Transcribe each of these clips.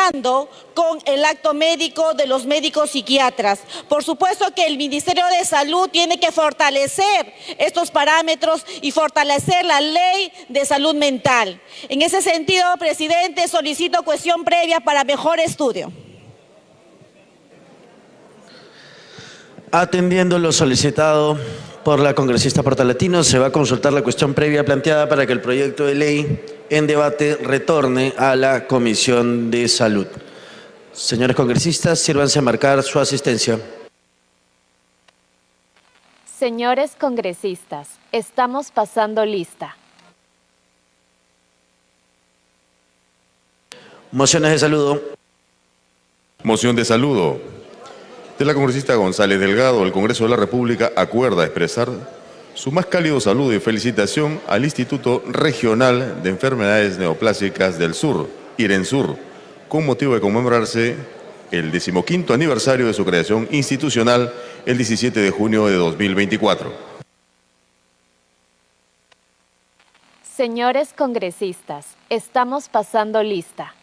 cumplimentando con el acto médico de los médicos psiquiatras. Por supuesto que el Ministerio de Salud tiene que fortalecer estos parámetros y fortalecer la ley de salud mental. En ese sentido, presidente, solicito cuestión previa para mejor estudio. Atendiendo lo solicitado por la congresista Portalatino, se va a consultar la cuestión previa planteada para que el proyecto de ley en debate retorne a la Comisión de Salud. Señores congresistas, sírvanse a marcar su asistencia. Señores congresistas, estamos pasando lista. Mociones de saludo. Moción de saludo. De la congresista González Delgado, el Congreso de la República acuerda expresar su más cálido saludo y felicitación al Instituto Regional de Enfermedades Neoplásicas del Sur, IRENSUR, con motivo de conmemorarse el 15º aniversario de su creación institucional el 17 de junio de 2024. Señores congresistas, estamos pasando lista.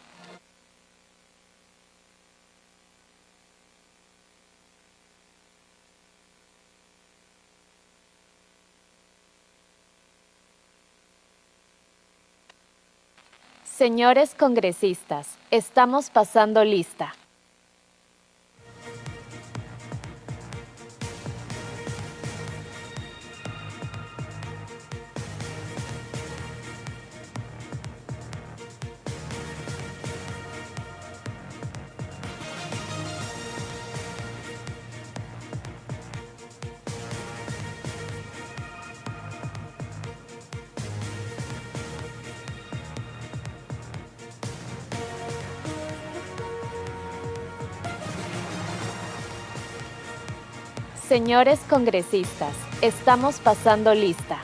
Señores congresistas, estamos pasando lista. Señores congresistas, estamos pasando lista.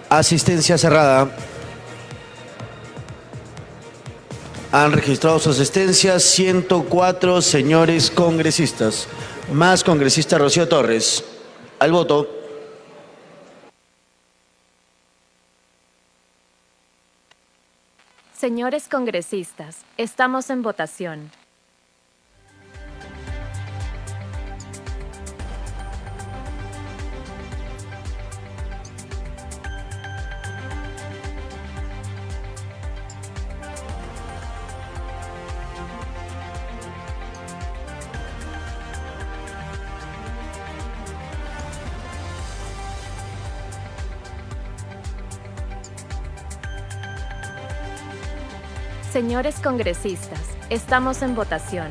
Asistencia cerrada. Han registrado su asistencia 104 señores congresistas, más congresista Rocío Torres. Al voto. Señores congresistas, estamos en votación. Señores congresistas, estamos en votación.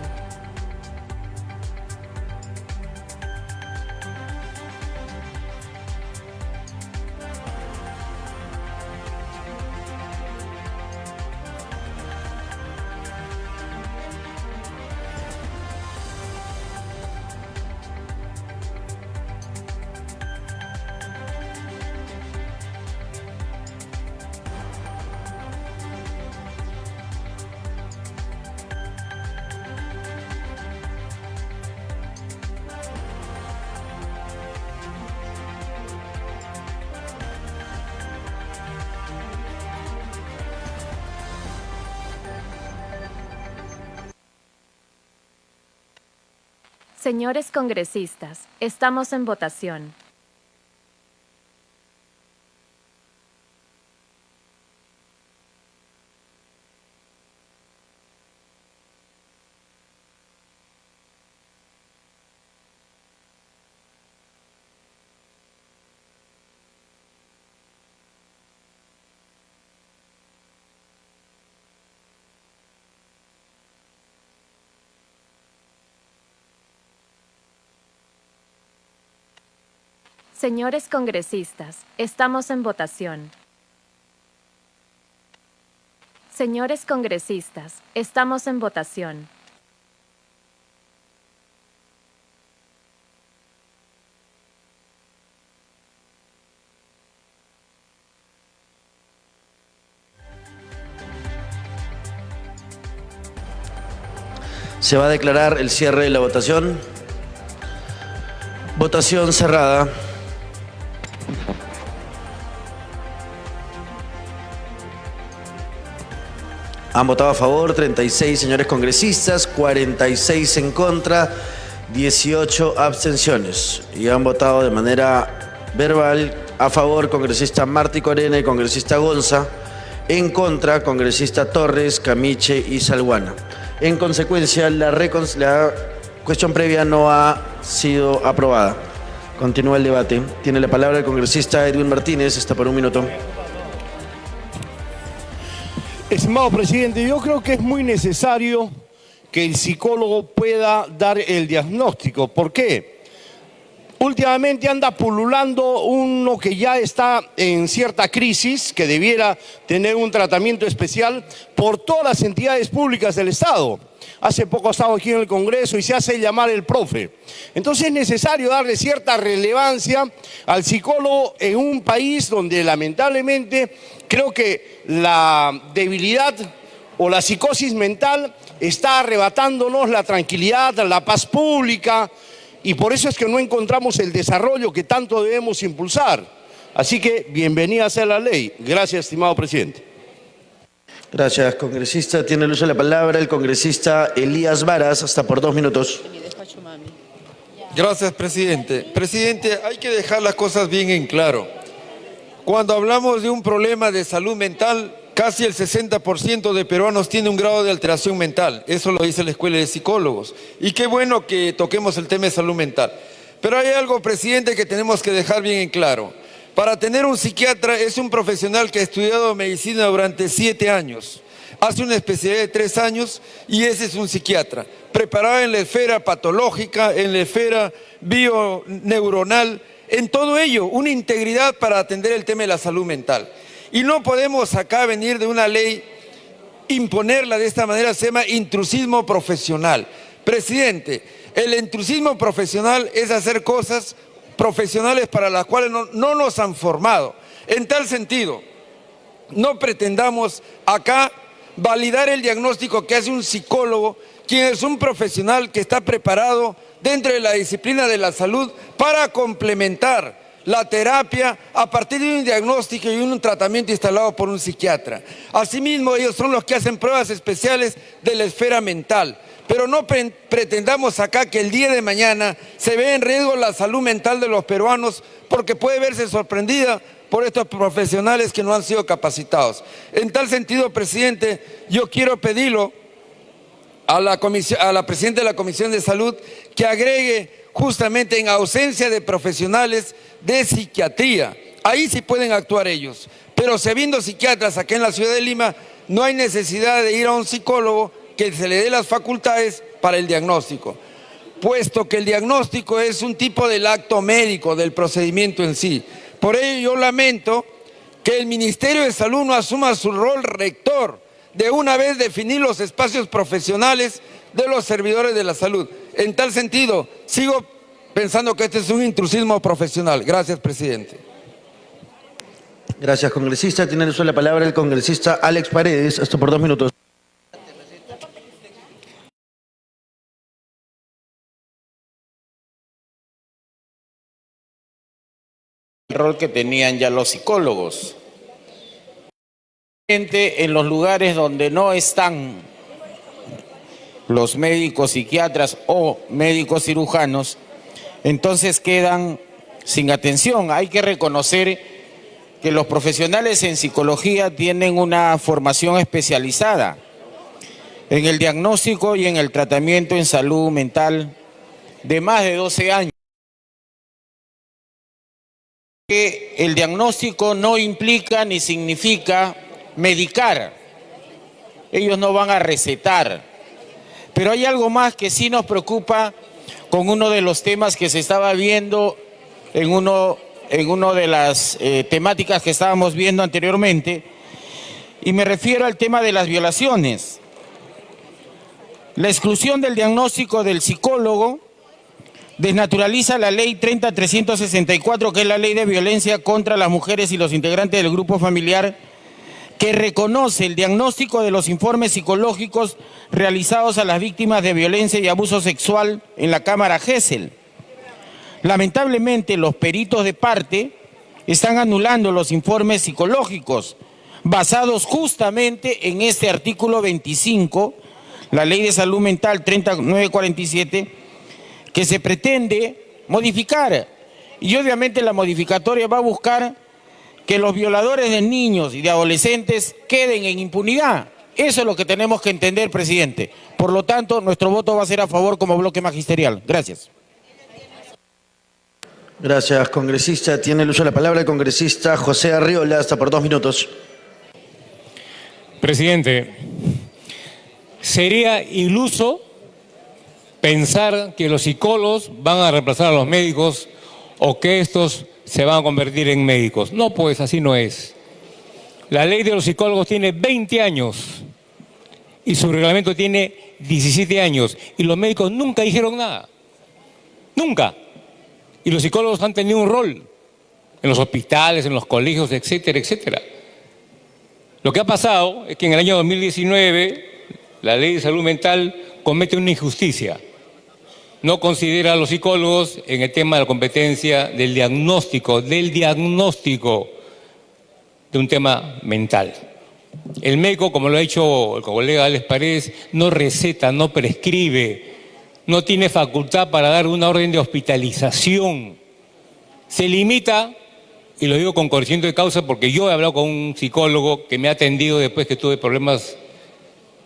Señores congresistas, estamos en votación. Señores congresistas, estamos en votación. Señores congresistas, estamos en votación. Se va a declarar el cierre de la votación. Votación cerrada. Han votado a favor 36 señores congresistas, 46 en contra, 18 abstenciones. Y han votado de manera verbal a favor congresista Martí Corena y congresista Gonza, en contra congresista Torres, Camiche y Salguana. En consecuencia, la cuestión previa no ha sido aprobada. Continúa el debate. Tiene la palabra el congresista Edwin Martínez. Está por un minuto. Estimado presidente, yo creo que es muy necesario que el psicólogo pueda dar el diagnóstico. ¿Por qué? Últimamente anda pululando uno que ya está en cierta crisis, que debiera tener un tratamiento especial por todas las entidades públicas del Estado. Hace poco ha estado aquí en el Congreso y se hace llamar el profe. Entonces es necesario darle cierta relevancia al psicólogo en un país donde lamentablemente creo que la debilidad o la psicosis mental está arrebatándonos la tranquilidad, la paz pública, y por eso es que no encontramos el desarrollo que tanto debemos impulsar. Así que bienvenida sea la ley. Gracias, estimado presidente. Gracias, congresista. Tiene el uso de la palabra el congresista Elías Varas, hasta por 2 minutos. Gracias, presidente. Presidente, hay que dejar las cosas bien en claro. Cuando hablamos de un problema de salud mental, casi el 60% de peruanos tiene un grado de alteración mental. Eso lo dice la Escuela de Psicólogos. Y qué bueno que toquemos el tema de salud mental. Pero hay algo, presidente, que tenemos que dejar bien en claro. Para tener un psiquiatra es un profesional que ha estudiado medicina durante 7 años. Hace una especialidad de 3 años y ese es un psiquiatra. Preparado en la esfera patológica, en la esfera bioneuronal, en todo ello, una integridad para atender el tema de la salud mental. Y no podemos acá venir de una ley, imponerla de esta manera, se llama intrusismo profesional. Presidente, el intrusismo profesional es hacer cosas profesionales para las cuales no nos han formado. En tal sentido, no pretendamos acá validar el diagnóstico que hace un psicólogo, quien es un profesional que está preparado dentro de la disciplina de la salud para complementar la terapia a partir de un diagnóstico y un tratamiento instalado por un psiquiatra. Asimismo, ellos son los que hacen pruebas especiales de la esfera mental. Pero no pretendamos acá que el día de mañana se vea en riesgo la salud mental de los peruanos porque puede verse sorprendida por estos profesionales que no han sido capacitados. En tal sentido, presidente, yo quiero pedirlo a la presidenta de la Comisión de Salud que agregue justamente en ausencia de profesionales de psiquiatría. Ahí sí pueden actuar ellos. Pero si habiendo psiquiatras acá en la ciudad de Lima, no hay necesidad de ir a un psicólogo que se le dé las facultades para el diagnóstico, puesto que el diagnóstico es un tipo del acto médico, del procedimiento en sí. Por ello yo lamento que el Ministerio de Salud no asuma su rol rector de una vez definir los espacios profesionales de los servidores de la salud. En tal sentido, sigo pensando que este es un intrusismo profesional. Gracias, presidente. Gracias, congresista. Tiene el uso de la palabra el congresista Alex Paredes, hasta por 2 minutos. El rol que tenían ya los psicólogos. En los lugares donde no están los médicos psiquiatras o médicos cirujanos, entonces quedan sin atención. Hay que reconocer que los profesionales en psicología tienen una formación especializada en el diagnóstico y en el tratamiento en salud mental de más de 12 años. Que el diagnóstico no implica ni significa medicar. Ellos no van a recetar. Pero hay algo más que sí nos preocupa con uno de los temas que se estaba viendo en uno de las temáticas que estábamos viendo anteriormente, y me refiero al tema de las violaciones. La exclusión del diagnóstico del psicólogo desnaturaliza la ley 30.364, que es la ley de violencia contra las mujeres y los integrantes del grupo familiar, que reconoce el diagnóstico de los informes psicológicos realizados a las víctimas de violencia y abuso sexual en la Cámara Gesell. Lamentablemente, los peritos de parte están anulando los informes psicológicos basados justamente en este artículo 25, la Ley de Salud Mental 3947, que se pretende modificar. Y obviamente la modificatoria va a buscar que los violadores de niños y de adolescentes queden en impunidad. Eso es lo que tenemos que entender, presidente. Por lo tanto, nuestro voto va a ser a favor como bloque magisterial. Gracias. Gracias, congresista. Tiene el uso de la palabra el congresista José Arriola, hasta por 2 minutos. Presidente, sería iluso pensar que los psicólogos van a reemplazar a los médicos o que estos se van a convertir en médicos. No, pues así no es. La ley de los psicólogos tiene 20 años y su reglamento tiene 17 años y los médicos nunca dijeron nada. Nunca. Y los psicólogos han tenido un rol en los hospitales, en los colegios, etcétera, etcétera. Lo que ha pasado es que en el año 2019 la Ley de Salud Mental comete una injusticia. No considera a los psicólogos en el tema de la competencia del diagnóstico de un tema mental. El médico, como lo ha dicho el colega Alex Paredes, no receta, no prescribe, no tiene facultad para dar una orden de hospitalización. Se limita, y lo digo con conocimiento de causa porque yo he hablado con un psicólogo que me ha atendido después que tuve problemas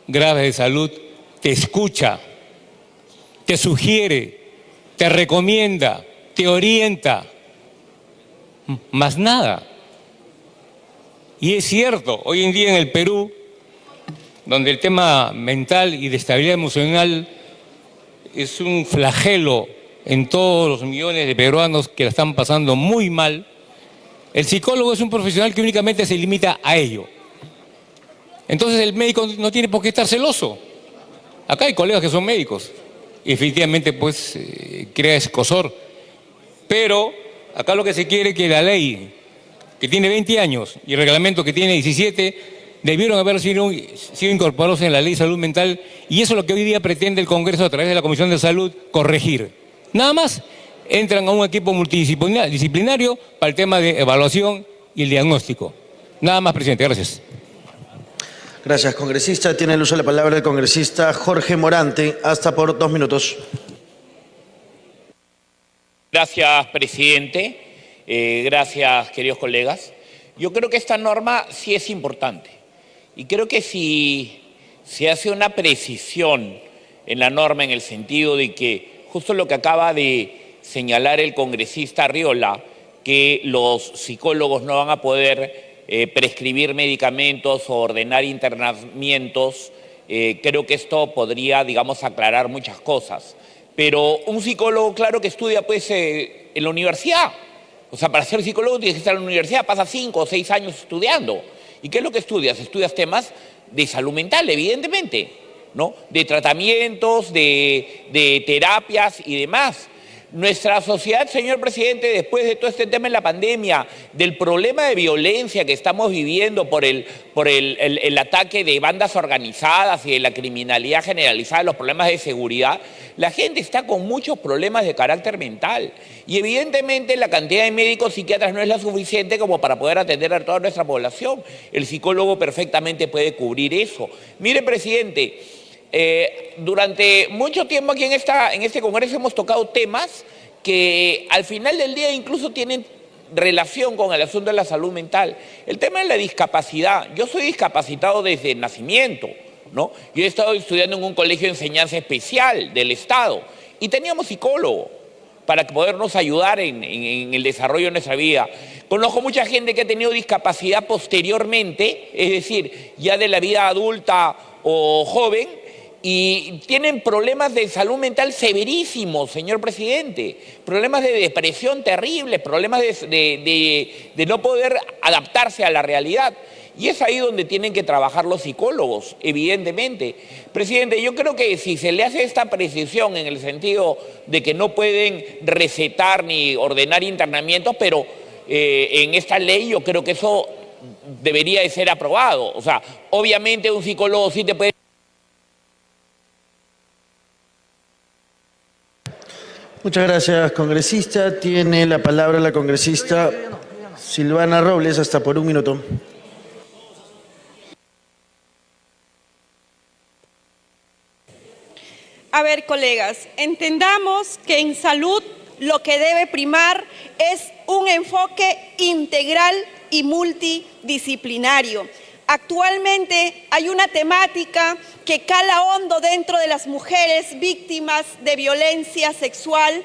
graves de salud, te escucha, te sugiere, te recomienda, te orienta, más nada. Y es cierto, hoy en día en el Perú, donde el tema mental y de estabilidad emocional es un flagelo en todos los millones de peruanos que la están pasando muy mal, el psicólogo es un profesional que únicamente se limita a ello. Entonces el médico no tiene por qué estar celoso. Acá hay colegas que son médicos y efectivamente pues crea escozor. Pero acá lo que se quiere es que la ley, que tiene 20 años, y el reglamento que tiene 17, debieron haber sido incorporados en la Ley de Salud Mental, y eso es lo que hoy día pretende el Congreso a través de la Comisión de Salud corregir. Nada más, entran a un equipo multidisciplinario para el tema de evaluación y el diagnóstico. Nada más, presidente. Gracias. Gracias, congresista. Tiene el uso de la palabra el congresista Jorge Morante, hasta por 2 minutos. Gracias, presidente. Gracias, queridos colegas. Yo creo que esta norma sí es importante. Y creo que si se hace una precisión en la norma en el sentido de que justo lo que acaba de señalar el congresista Arriola, que los psicólogos no van a poder prescribir medicamentos o ordenar internamientos, creo que esto podría, digamos, aclarar muchas cosas. Pero un psicólogo, claro que estudia pues en la universidad. O sea, para ser psicólogo tienes que estar en la universidad, pasa 5 o 6 años estudiando. ¿Y qué es lo que estudias? Estudias temas de salud mental, evidentemente, ¿no? De tratamientos, de terapias y demás. Nuestra sociedad, señor presidente, después de todo este tema en la pandemia, del problema de violencia que estamos viviendo por el ataque de bandas organizadas y de la criminalidad generalizada, los problemas de seguridad, la gente está con muchos problemas de carácter mental. Y evidentemente la cantidad de médicos psiquiatras no es la suficiente como para poder atender a toda nuestra población. El psicólogo perfectamente puede cubrir eso. Mire, presidente, durante mucho tiempo aquí en este Congreso hemos tocado temas que al final del día incluso tienen relación con el asunto de la salud mental. El tema de la discapacidad. Yo soy discapacitado desde el nacimiento, ¿no? Yo he estado estudiando en un colegio de enseñanza especial del Estado y teníamos psicólogo para podernos ayudar en el desarrollo de nuestra vida. Conozco mucha gente que ha tenido discapacidad posteriormente, es decir, ya de la vida adulta o joven, y tienen problemas de salud mental severísimos, señor presidente, problemas de depresión terribles, problemas de no poder adaptarse a la realidad. Y es ahí donde tienen que trabajar los psicólogos, evidentemente. Presidente, yo creo que si se le hace esta precisión en el sentido de que no pueden recetar ni ordenar internamientos, pero en esta ley yo creo que eso debería de ser aprobado. O sea, obviamente un psicólogo sí te puede... Muchas gracias, congresista. Tiene la palabra la congresista Silvana Robles, hasta por 1 minuto. A ver, colegas, entendamos que en salud lo que debe primar es un enfoque integral y multidisciplinario. Actualmente hay una temática que cala hondo dentro de las mujeres víctimas de violencia sexual,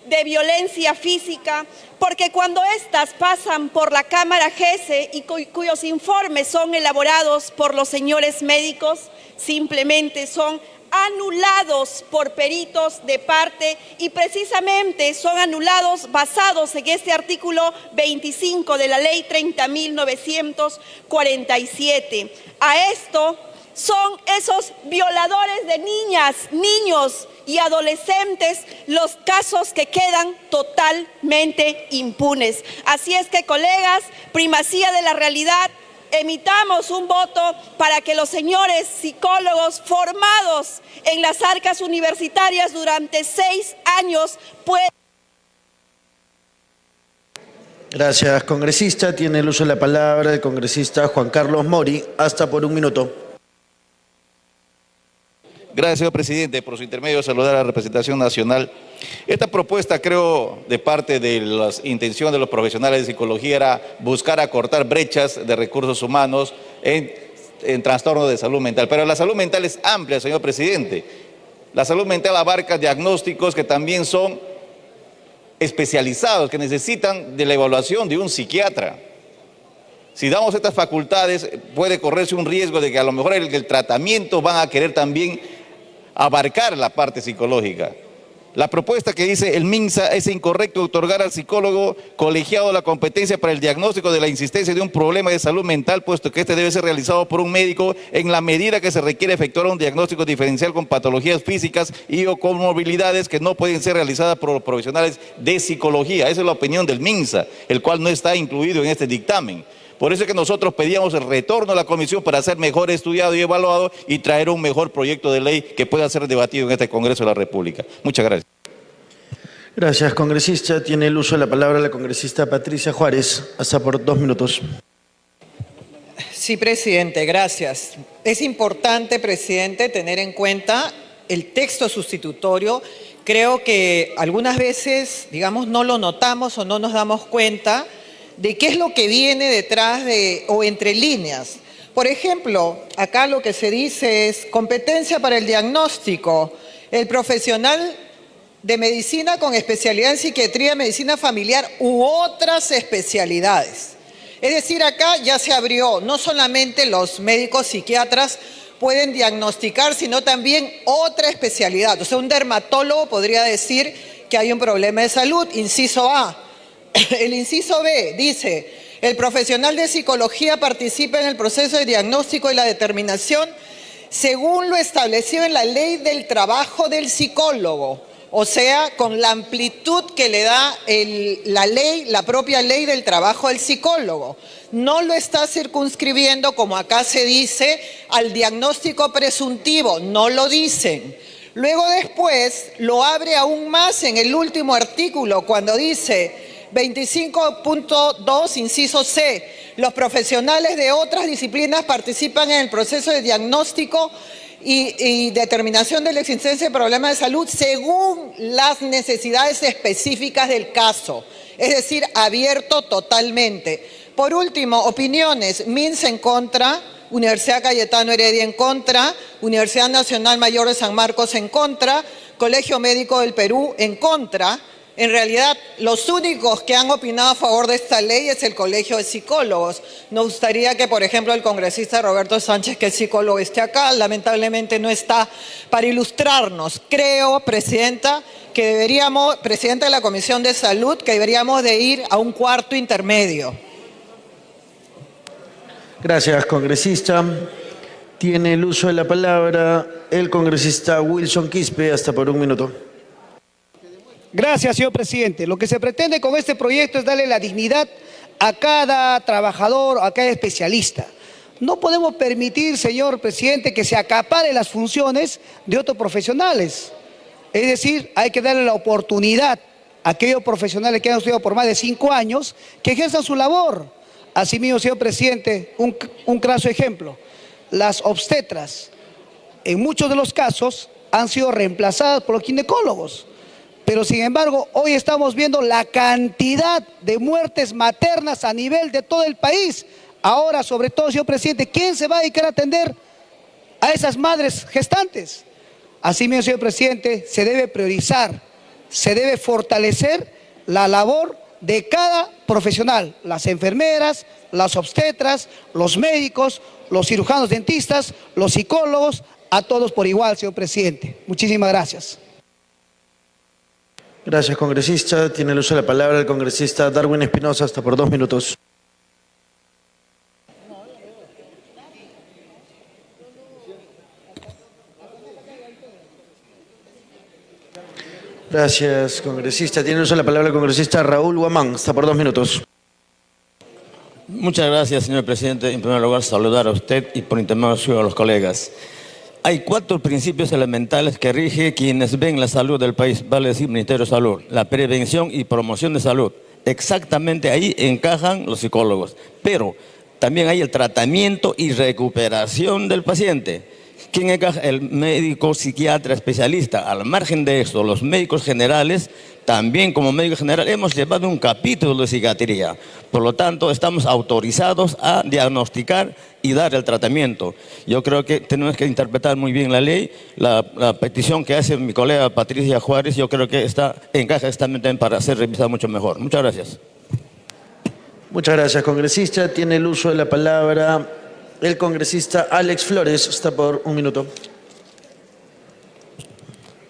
de violencia física, porque cuando éstas pasan por la Cámara GESE y cuyos informes son elaborados por los señores médicos, simplemente son anulados por peritos de parte y precisamente son anulados basados en este artículo 25 de la ley 30.947. A esto son esos violadores de niñas, niños y adolescentes los casos que quedan totalmente impunes. Así es que, colegas, primacía de la realidad, emitamos un voto para que los señores psicólogos formados en las arcas universitarias durante 6 años puedan... Gracias, congresista. Tiene el uso de la palabra el congresista Juan Carlos Mori, hasta por 1 minuto. Gracias, señor presidente. Por su intermedio, saludar a la representación nacional. Esta propuesta, creo, de parte de las intenciones de los profesionales de psicología era buscar acortar brechas de recursos humanos en trastornos de salud mental. Pero la salud mental es amplia, señor presidente. La salud mental abarca diagnósticos que también son especializados, que necesitan de la evaluación de un psiquiatra. Si damos estas facultades, puede correrse un riesgo de que a lo mejor el tratamiento van a querer también abarcar la parte psicológica. La propuesta que dice el MINSA es incorrecto otorgar al psicólogo colegiado la competencia para el diagnóstico de la insistencia de un problema de salud mental, puesto que este debe ser realizado por un médico en la medida que se requiere efectuar un diagnóstico diferencial con patologías físicas y o comorbilidades que no pueden ser realizadas por los profesionales de psicología. Esa es la opinión del MINSA, el cual no está incluido en este dictamen. Por eso es que nosotros pedíamos el retorno a la comisión para ser mejor estudiado y evaluado y traer un mejor proyecto de ley que pueda ser debatido en este Congreso de la República. Muchas gracias. Gracias, congresista. Tiene el uso de la palabra la congresista Patricia Juárez, hasta por 2 minutos. Sí, presidente, gracias. Es importante, presidente, tener en cuenta el texto sustitutorio. Creo que algunas veces, digamos, no lo notamos o no nos damos cuenta de qué es lo que viene detrás de o entre líneas. Por ejemplo, acá lo que se dice es competencia para el diagnóstico. El profesional de medicina con especialidad en psiquiatría, medicina familiar u otras especialidades. Es decir, acá ya se abrió, no solamente los médicos psiquiatras pueden diagnosticar, sino también otra especialidad. O sea, un dermatólogo podría decir que hay un problema de salud, inciso A. El inciso B dice, el profesional de psicología participa en el proceso de diagnóstico y la determinación según lo establecido en la ley del trabajo del psicólogo, o sea, con la amplitud que le da la propia ley del trabajo del psicólogo. No lo está circunscribiendo, como acá se dice, al diagnóstico presuntivo, no lo dicen. Luego después lo abre aún más en el último artículo, cuando dice 25.2, inciso C, los profesionales de otras disciplinas participan en el proceso de diagnóstico y determinación de la existencia de problemas de salud según las necesidades específicas del caso, es decir, abierto totalmente. Por último, opiniones, MINSA en contra, Universidad Cayetano Heredia en contra, Universidad Nacional Mayor de San Marcos en contra, Colegio Médico del Perú en contra. En realidad, los únicos que han opinado a favor de esta ley es el Colegio de Psicólogos. Nos gustaría que, por ejemplo, el congresista Roberto Sánchez, que es psicólogo, esté acá. Lamentablemente no está para ilustrarnos. Creo, presidenta, que deberíamos, presidenta de la Comisión de Salud, que deberíamos de ir a un cuarto intermedio. Gracias, congresista. Tiene el uso de la palabra el congresista Wilson Quispe, hasta por 1 minuto. Gracias, señor presidente. Lo que se pretende con este proyecto es darle la dignidad a cada trabajador, a cada especialista. No podemos permitir, señor presidente, que se acapare las funciones de otros profesionales. Es decir, hay que darle la oportunidad a aquellos profesionales que han estudiado por más de 5 años que ejerzan su labor. Asimismo, señor presidente, un craso ejemplo. Las obstetras, en muchos de los casos, han sido reemplazadas por los ginecólogos. Pero, sin embargo, hoy estamos viendo la cantidad de muertes maternas a nivel de todo el país. Ahora, sobre todo, señor presidente, ¿quién se va a dedicar a atender a esas madres gestantes? Asimismo, señor presidente, se debe priorizar, se debe fortalecer la labor de cada profesional, las enfermeras, las obstetras, los médicos, los cirujanos dentistas, los psicólogos, a todos por igual, señor presidente. Muchísimas gracias. Gracias, congresista. Tiene el uso de la palabra el congresista Darwin Espinosa, hasta por 2 minutos. Gracias, congresista. Tiene el uso de la palabra el congresista Raúl Guamán, hasta por 2 minutos. Muchas gracias, señor presidente. En primer lugar, saludar a usted y por intermedio a los colegas. Hay 4 principios elementales que rigen quienes ven la salud del país, vale decir Ministerio de Salud: la prevención y promoción de salud. Exactamente ahí encajan los psicólogos. Pero también hay el tratamiento y recuperación del paciente. ¿Quién encaja? El médico psiquiatra especialista. Al margen de esto, los médicos generales, también como médico general, hemos llevado un capítulo de psiquiatría. Por lo tanto, estamos autorizados a diagnosticar y dar el tratamiento. Yo creo que tenemos que interpretar muy bien la ley. La petición que hace mi colega Patricia Juárez, yo creo que encaja exactamente para ser revisada mucho mejor. Muchas gracias. Muchas gracias, congresista. Tiene el uso de la palabra el congresista Alex Flores, está por 1 minuto.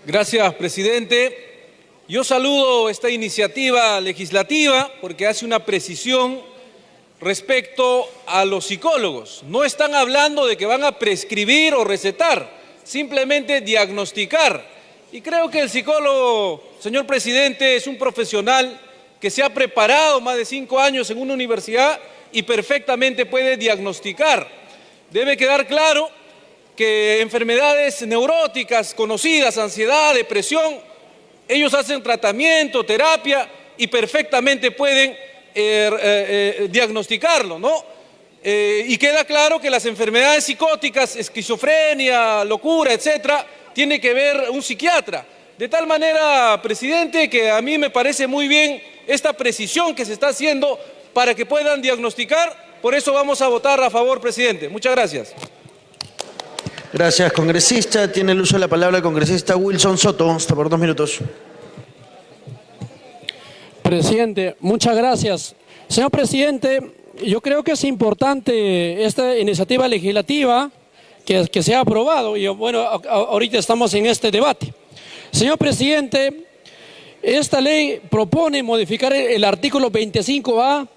Gracias, presidente. Yo saludo esta iniciativa legislativa porque hace una precisión respecto a los psicólogos. No están hablando de que van a prescribir o recetar, simplemente diagnosticar. Y creo que el psicólogo, señor presidente, es un profesional que se ha preparado más de 5 años en una universidad y perfectamente puede diagnosticar. Debe quedar claro que enfermedades neuróticas conocidas, ansiedad, depresión, ellos hacen tratamiento, terapia y perfectamente pueden diagnosticarlo, ¿no? Y queda claro que las enfermedades psicóticas, esquizofrenia, locura, etcétera, tiene que ver un psiquiatra. De tal manera, presidente, que a mí me parece muy bien esta precisión que se está haciendo para que puedan diagnosticar. Por eso vamos a votar a favor, presidente. Muchas gracias. Gracias, congresista. Tiene el uso de la palabra el congresista Wilson Soto, hasta por 2 minutos. Presidente, muchas gracias. Señor presidente, yo creo que es importante esta iniciativa legislativa que se ha aprobado y bueno, ahorita estamos en este debate. Señor presidente, esta ley propone modificar el artículo 25A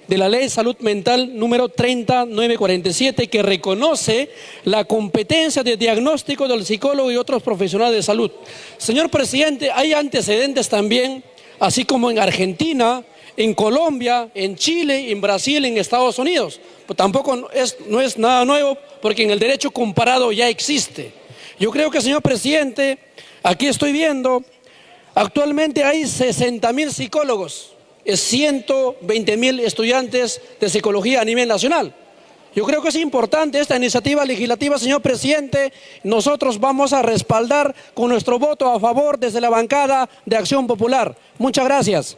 de la Ley de Salud Mental número 30947, que reconoce la competencia de diagnóstico del psicólogo y otros profesionales de salud. Señor presidente, hay antecedentes también, así como en Argentina, en Colombia, en Chile, en Brasil, en Estados Unidos. Pero tampoco no es nada nuevo, porque en el derecho comparado ya existe. Yo creo que, señor presidente, aquí estoy viendo, actualmente hay 60.000 psicólogos. Es 120.000 estudiantes de psicología a nivel nacional. Yo creo que es importante esta iniciativa legislativa, señor presidente. Nosotros vamos a respaldar con nuestro voto a favor desde la bancada de Acción Popular. Muchas gracias.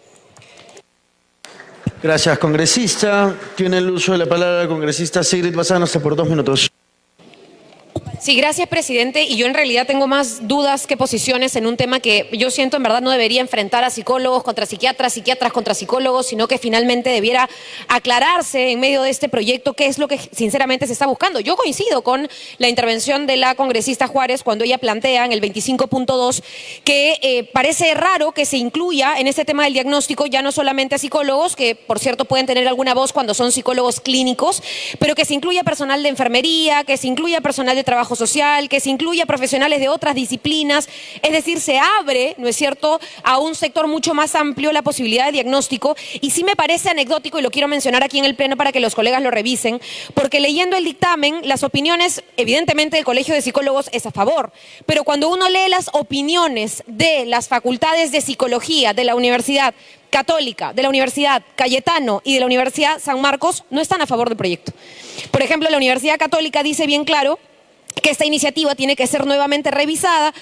Gracias, congresista. Tiene el uso de la palabra el congresista Sigrid Bazán, hasta por 2 minutos. Sí, gracias, presidente. Y yo en realidad tengo más dudas que posiciones en un tema que yo siento en verdad no debería enfrentar a psicólogos contra psiquiatras, psiquiatras contra psicólogos, sino que finalmente debiera aclararse en medio de este proyecto qué es lo que sinceramente se está buscando. Yo coincido con la intervención de la congresista Juárez cuando ella plantea en el 25.2 que parece raro que se incluya en este tema del diagnóstico ya no solamente a psicólogos, que por cierto pueden tener alguna voz cuando son psicólogos clínicos, pero que se incluya personal de enfermería, que se incluya personal de trabajo social, que se incluya profesionales de otras disciplinas, es decir, se abre, ¿no es cierto?, a un sector mucho más amplio la posibilidad de diagnóstico, y sí me parece anecdótico, y lo quiero mencionar aquí en el Pleno para que los colegas lo revisen, porque leyendo el dictamen, las opiniones, evidentemente, del Colegio de Psicólogos es a favor, pero cuando uno lee las opiniones de las facultades de psicología de la Universidad Católica, de la Universidad Cayetano y de la Universidad San Marcos, no están a favor del proyecto. Por ejemplo, la Universidad Católica dice bien claro que esta iniciativa tiene que ser nuevamente revisada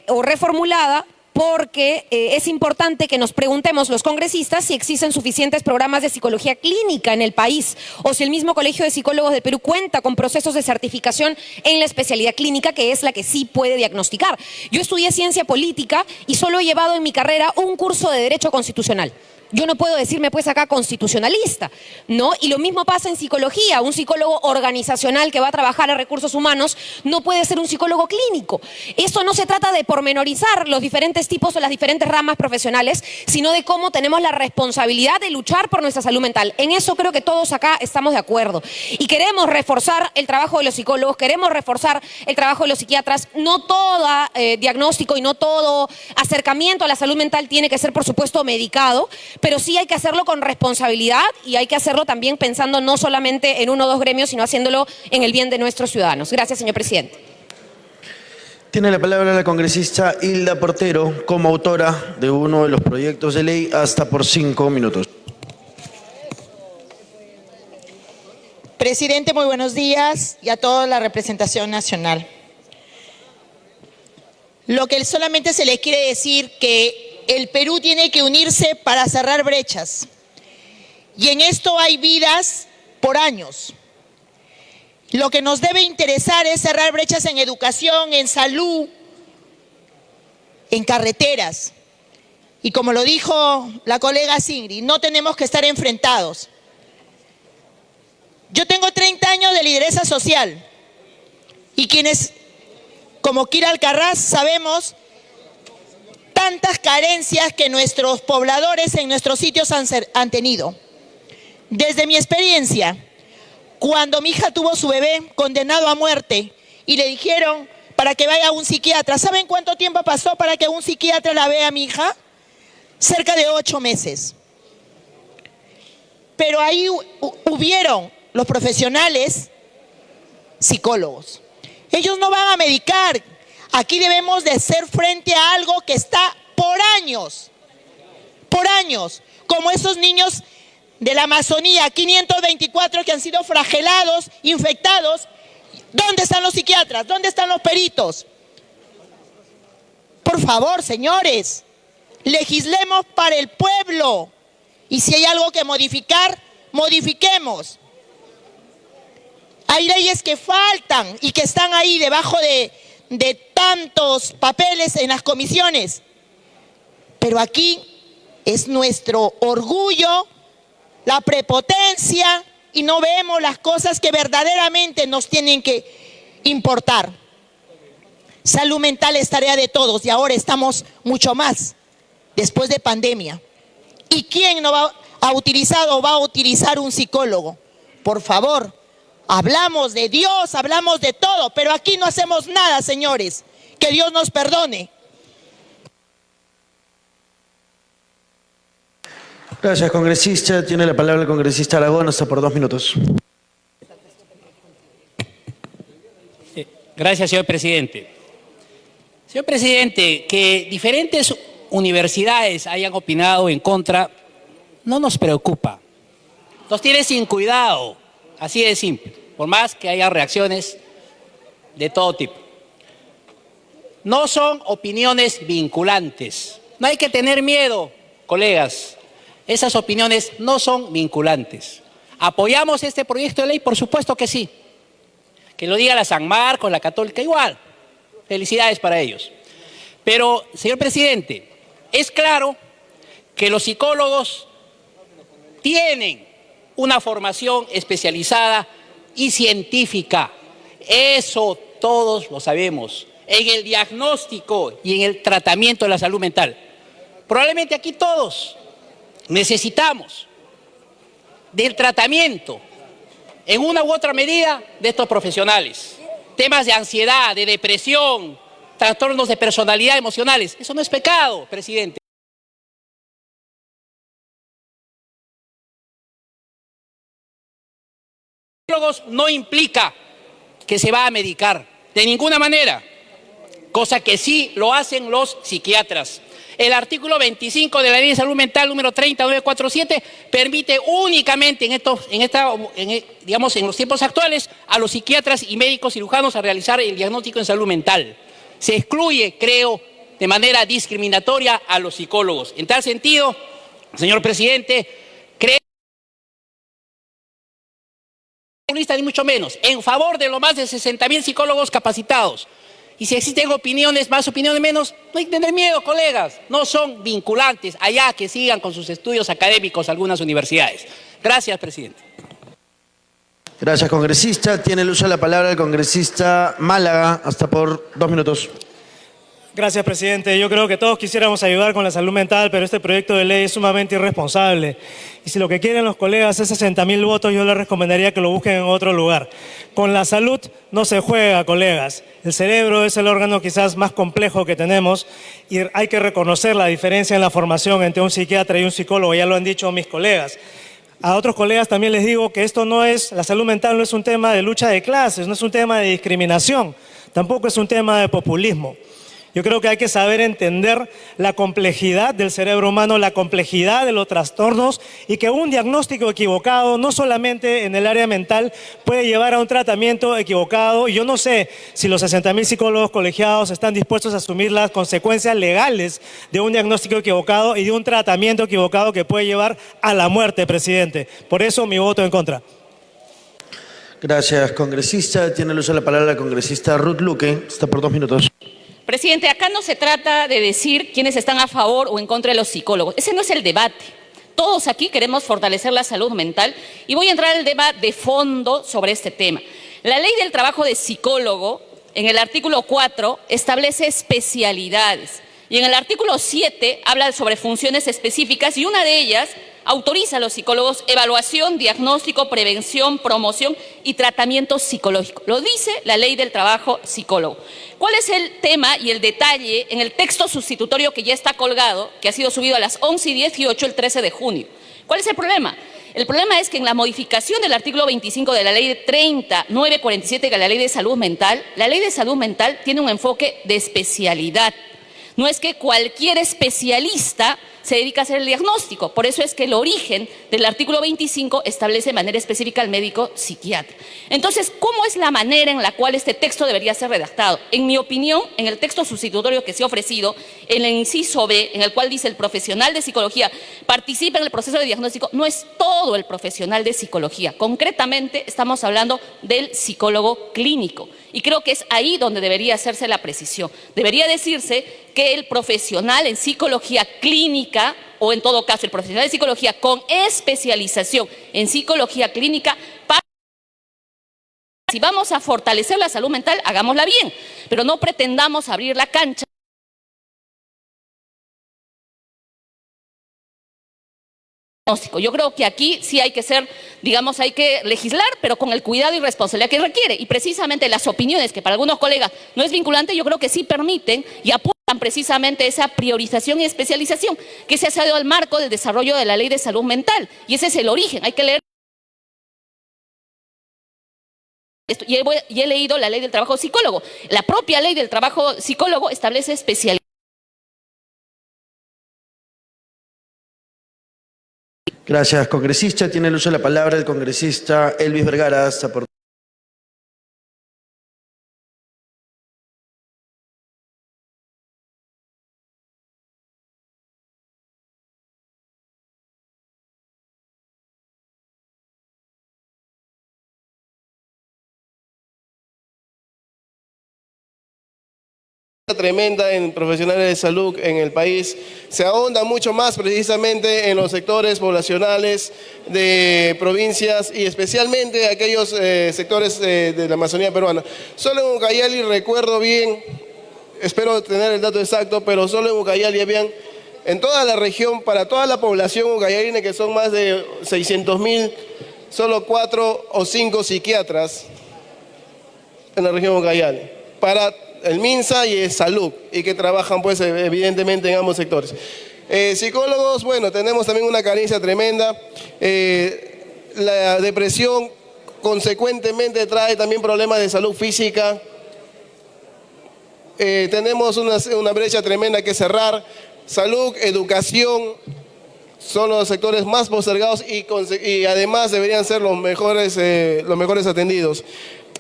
o reformulada porque es importante que nos preguntemos los congresistas si existen suficientes programas de psicología clínica en el país o si el mismo Colegio de Psicólogos del Perú cuenta con procesos de certificación en la especialidad clínica, que es la que sí puede diagnosticar. Yo estudié ciencia política y solo he llevado en mi carrera un curso de Derecho Constitucional. Yo no puedo decirme pues acá constitucionalista, ¿no? Y lo mismo pasa en psicología. Un psicólogo organizacional que va a trabajar en recursos humanos no puede ser un psicólogo clínico. Esto no se trata de pormenorizar los diferentes tipos o las diferentes ramas profesionales, sino de cómo tenemos la responsabilidad de luchar por nuestra salud mental. En eso creo que todos acá estamos de acuerdo. Y queremos reforzar el trabajo de los psicólogos, queremos reforzar el trabajo de los psiquiatras. No todo diagnóstico y no todo acercamiento a la salud mental tiene que ser, por supuesto, medicado, pero sí hay que hacerlo con responsabilidad y hay que hacerlo también pensando no solamente en uno o dos gremios, sino haciéndolo en el bien de nuestros ciudadanos. Gracias, señor presidente. Tiene la palabra la congresista Hilda Portero, como autora de uno de los proyectos de ley, hasta por 5 minutos. Presidente, muy buenos días y a toda la representación nacional. Lo que solamente se le quiere decir que el Perú tiene que unirse para cerrar brechas. Y en esto hay vidas por años. Lo que nos debe interesar es cerrar brechas en educación, en salud, en carreteras. Y como lo dijo la colega Singri, no tenemos que estar enfrentados. Yo tengo 30 años de lideresa social. Y quienes, como Kira Alcaraz, sabemos tantas carencias que nuestros pobladores en nuestros sitios han tenido. Desde mi experiencia, cuando mi hija tuvo su bebé condenado a muerte y le dijeron para que vaya a un psiquiatra, ¿saben cuánto tiempo pasó para que un psiquiatra la vea a mi hija? Cerca de 8 meses. Pero ahí hubieron los profesionales psicólogos. Ellos no van a medicar. Aquí debemos de hacer frente a algo que está por años, como esos niños de la Amazonía, 524 que han sido flagelados, infectados. ¿Dónde están los psiquiatras? ¿Dónde están los peritos? Por favor, señores, legislemos para el pueblo. Y si hay algo que modificar, modifiquemos. Hay leyes que faltan y que están ahí debajo de tantos papeles en las comisiones. Pero aquí es nuestro orgullo, la prepotencia, y no vemos las cosas que verdaderamente nos tienen que importar. Salud mental es tarea de todos y ahora estamos mucho más después de pandemia. ¿Y quién no va a utilizar un psicólogo? Por favor, hablamos de Dios, hablamos de todo, pero aquí no hacemos nada, señores. Que Dios nos perdone. Gracias, congresista. Tiene la palabra el congresista Aragón, hasta por 2 minutos. Gracias, señor presidente. Señor presidente, que diferentes universidades hayan opinado en contra no nos preocupa. Nos tiene sin cuidado, así de simple, por más que haya reacciones de todo tipo. No son opiniones vinculantes. No hay que tener miedo, colegas. Esas opiniones no son vinculantes. ¿Apoyamos este proyecto de ley? Por supuesto que sí. Que lo diga la San Marcos, la Católica, igual. Felicidades para ellos. Pero, señor presidente, es claro que los psicólogos tienen una formación especializada y científica. Eso todos lo sabemos. En el diagnóstico y en el tratamiento de la salud mental. Probablemente aquí todos necesitamos del tratamiento, en una u otra medida, de estos profesionales. Temas de ansiedad, de depresión, trastornos de personalidad emocionales. Eso no es pecado, presidente. No implica que se va a medicar, de ninguna manera, cosa que sí lo hacen los psiquiatras. El artículo 25 de la Ley de Salud Mental número 30947 permite únicamente en los tiempos actuales a los psiquiatras y médicos cirujanos a realizar el diagnóstico en salud mental. Se excluye, creo, de manera discriminatoria a los psicólogos. En tal sentido, señor presidente, creo ni mucho menos, en favor de los más de 60.000 psicólogos capacitados. Y si existen opiniones más, opiniones menos, no hay que tener miedo, colegas. No son vinculantes. Allá que sigan con sus estudios académicos algunas universidades. Gracias, presidente. Gracias, congresista. Tiene el uso de la palabra el congresista Málaga, hasta por 2 minutos. Gracias, presidente. Yo creo que todos quisiéramos ayudar con la salud mental, pero este proyecto de ley es sumamente irresponsable. Y si lo que quieren los colegas es 60.000 votos, yo les recomendaría que lo busquen en otro lugar. Con la salud no se juega, colegas. El cerebro es el órgano quizás más complejo que tenemos y hay que reconocer la diferencia en la formación entre un psiquiatra y un psicólogo, ya lo han dicho mis colegas. A otros colegas también les digo que la salud mental no es un tema de lucha de clases, no es un tema de discriminación, tampoco es un tema de populismo. Yo creo que hay que saber entender la complejidad del cerebro humano, la complejidad de los trastornos y que un diagnóstico equivocado, no solamente en el área mental, puede llevar a un tratamiento equivocado. Y yo no sé si los 60.000 psicólogos colegiados están dispuestos a asumir las consecuencias legales de un diagnóstico equivocado y de un tratamiento equivocado que puede llevar a la muerte, presidente. Por eso mi voto en contra. Gracias, congresista. Tiene el uso de la palabra la congresista Ruth Luque, está por 2 minutos. Presidente, acá no se trata de decir quiénes están a favor o en contra de los psicólogos. Ese no es el debate. Todos aquí queremos fortalecer la salud mental y voy a entrar al debate de fondo sobre este tema. La ley del trabajo de psicólogo, en el artículo 4, establece especialidades y en el artículo 7 habla sobre funciones específicas y una de ellas autoriza a los psicólogos evaluación, diagnóstico, prevención, promoción y tratamiento psicológico. Lo dice la ley del trabajo psicólogo. ¿Cuál es el tema y el detalle en el texto sustitutorio que ya está colgado, que ha sido subido a las 11:18 el 13 de junio? ¿Cuál es el problema? El problema es que en la modificación del artículo 25 de la ley 30947 de la ley de salud mental tiene un enfoque de especialidad. No es que cualquier especialista se dedica a hacer el diagnóstico. Por eso es que el origen del artículo 25 establece de manera específica al médico psiquiatra. Entonces, ¿cómo es la manera en la cual este texto debería ser redactado? En mi opinión, en el texto sustitutorio que se ha ofrecido, en el inciso B, en el cual dice el profesional de psicología participa en el proceso de diagnóstico, no es todo el profesional de psicología. Concretamente, estamos hablando del psicólogo clínico. Y creo que es ahí donde debería hacerse la precisión. Debería decirse que el profesional en psicología clínica, o en todo caso el profesional de psicología con especialización en psicología clínica, si vamos a fortalecer la salud mental, hagámosla bien, pero no pretendamos abrir la cancha. Yo creo que aquí sí hay que ser, digamos, hay que legislar, pero con el cuidado y responsabilidad que requiere. Y precisamente las opiniones, que para algunos colegas no es vinculante, yo creo que sí permiten y apuntan precisamente esa priorización y especialización que se ha dado al marco del desarrollo de la ley de salud mental. Y ese es el origen, hay que leer. Y he leído la ley del trabajo psicólogo. La propia ley del trabajo psicólogo establece especialidad. Gracias, congresista. Tiene el uso de la palabra el congresista Elvis Vergara, hasta por tremenda en profesionales de salud en el país. Se ahonda mucho más precisamente en los sectores poblacionales de provincias y especialmente aquellos sectores de la Amazonía peruana. Solo en Ucayali recuerdo bien, espero tener el dato exacto, pero solo en Ucayali habían en toda la región, para toda la población ucayalina, que son más de 600.000, solo 4 o 5 psiquiatras en la región Ucayali, para el MINSA y el Salud, y que trabajan pues evidentemente en ambos sectores. Psicólogos, bueno, tenemos también una carencia tremenda. La depresión consecuentemente trae también problemas de salud física. Tenemos una brecha tremenda que cerrar. Salud, educación, son los sectores más postergados y además deberían ser los mejores atendidos.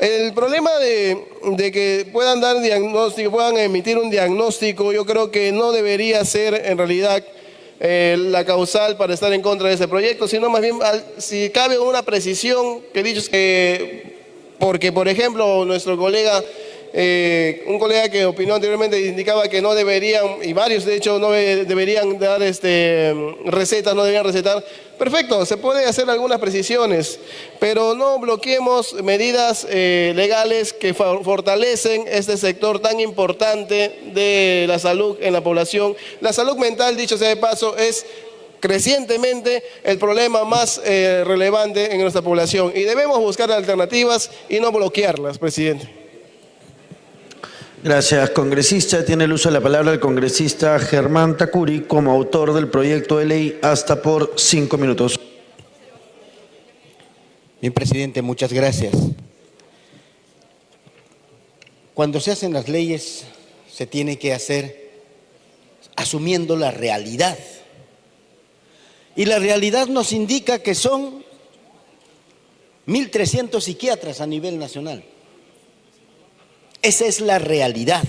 El problema de que puedan dar diagnóstico, puedan emitir un diagnóstico, yo creo que no debería ser en realidad la causal para estar en contra de ese proyecto, sino más bien si cabe una precisión que dicho porque por ejemplo nuestro colega, un colega que opinó anteriormente indicaba que no deberían, y varios de hecho no deberían dar recetas, no deberían recetar. Perfecto, se puede hacer algunas precisiones, pero no bloqueemos medidas legales que fortalecen este sector tan importante de la salud en la población. La salud mental, dicho sea de paso, es crecientemente el problema más relevante en nuestra población y debemos buscar alternativas y no bloquearlas, presidente. Gracias, congresista. Tiene el uso de la palabra el congresista Germán Tacuri como autor del proyecto de ley hasta por 5 minutos. Bien, presidente, muchas gracias. Cuando se hacen las leyes, se tiene que hacer asumiendo la realidad. Y la realidad nos indica que son 1.300 psiquiatras a nivel nacional. Esa es la realidad.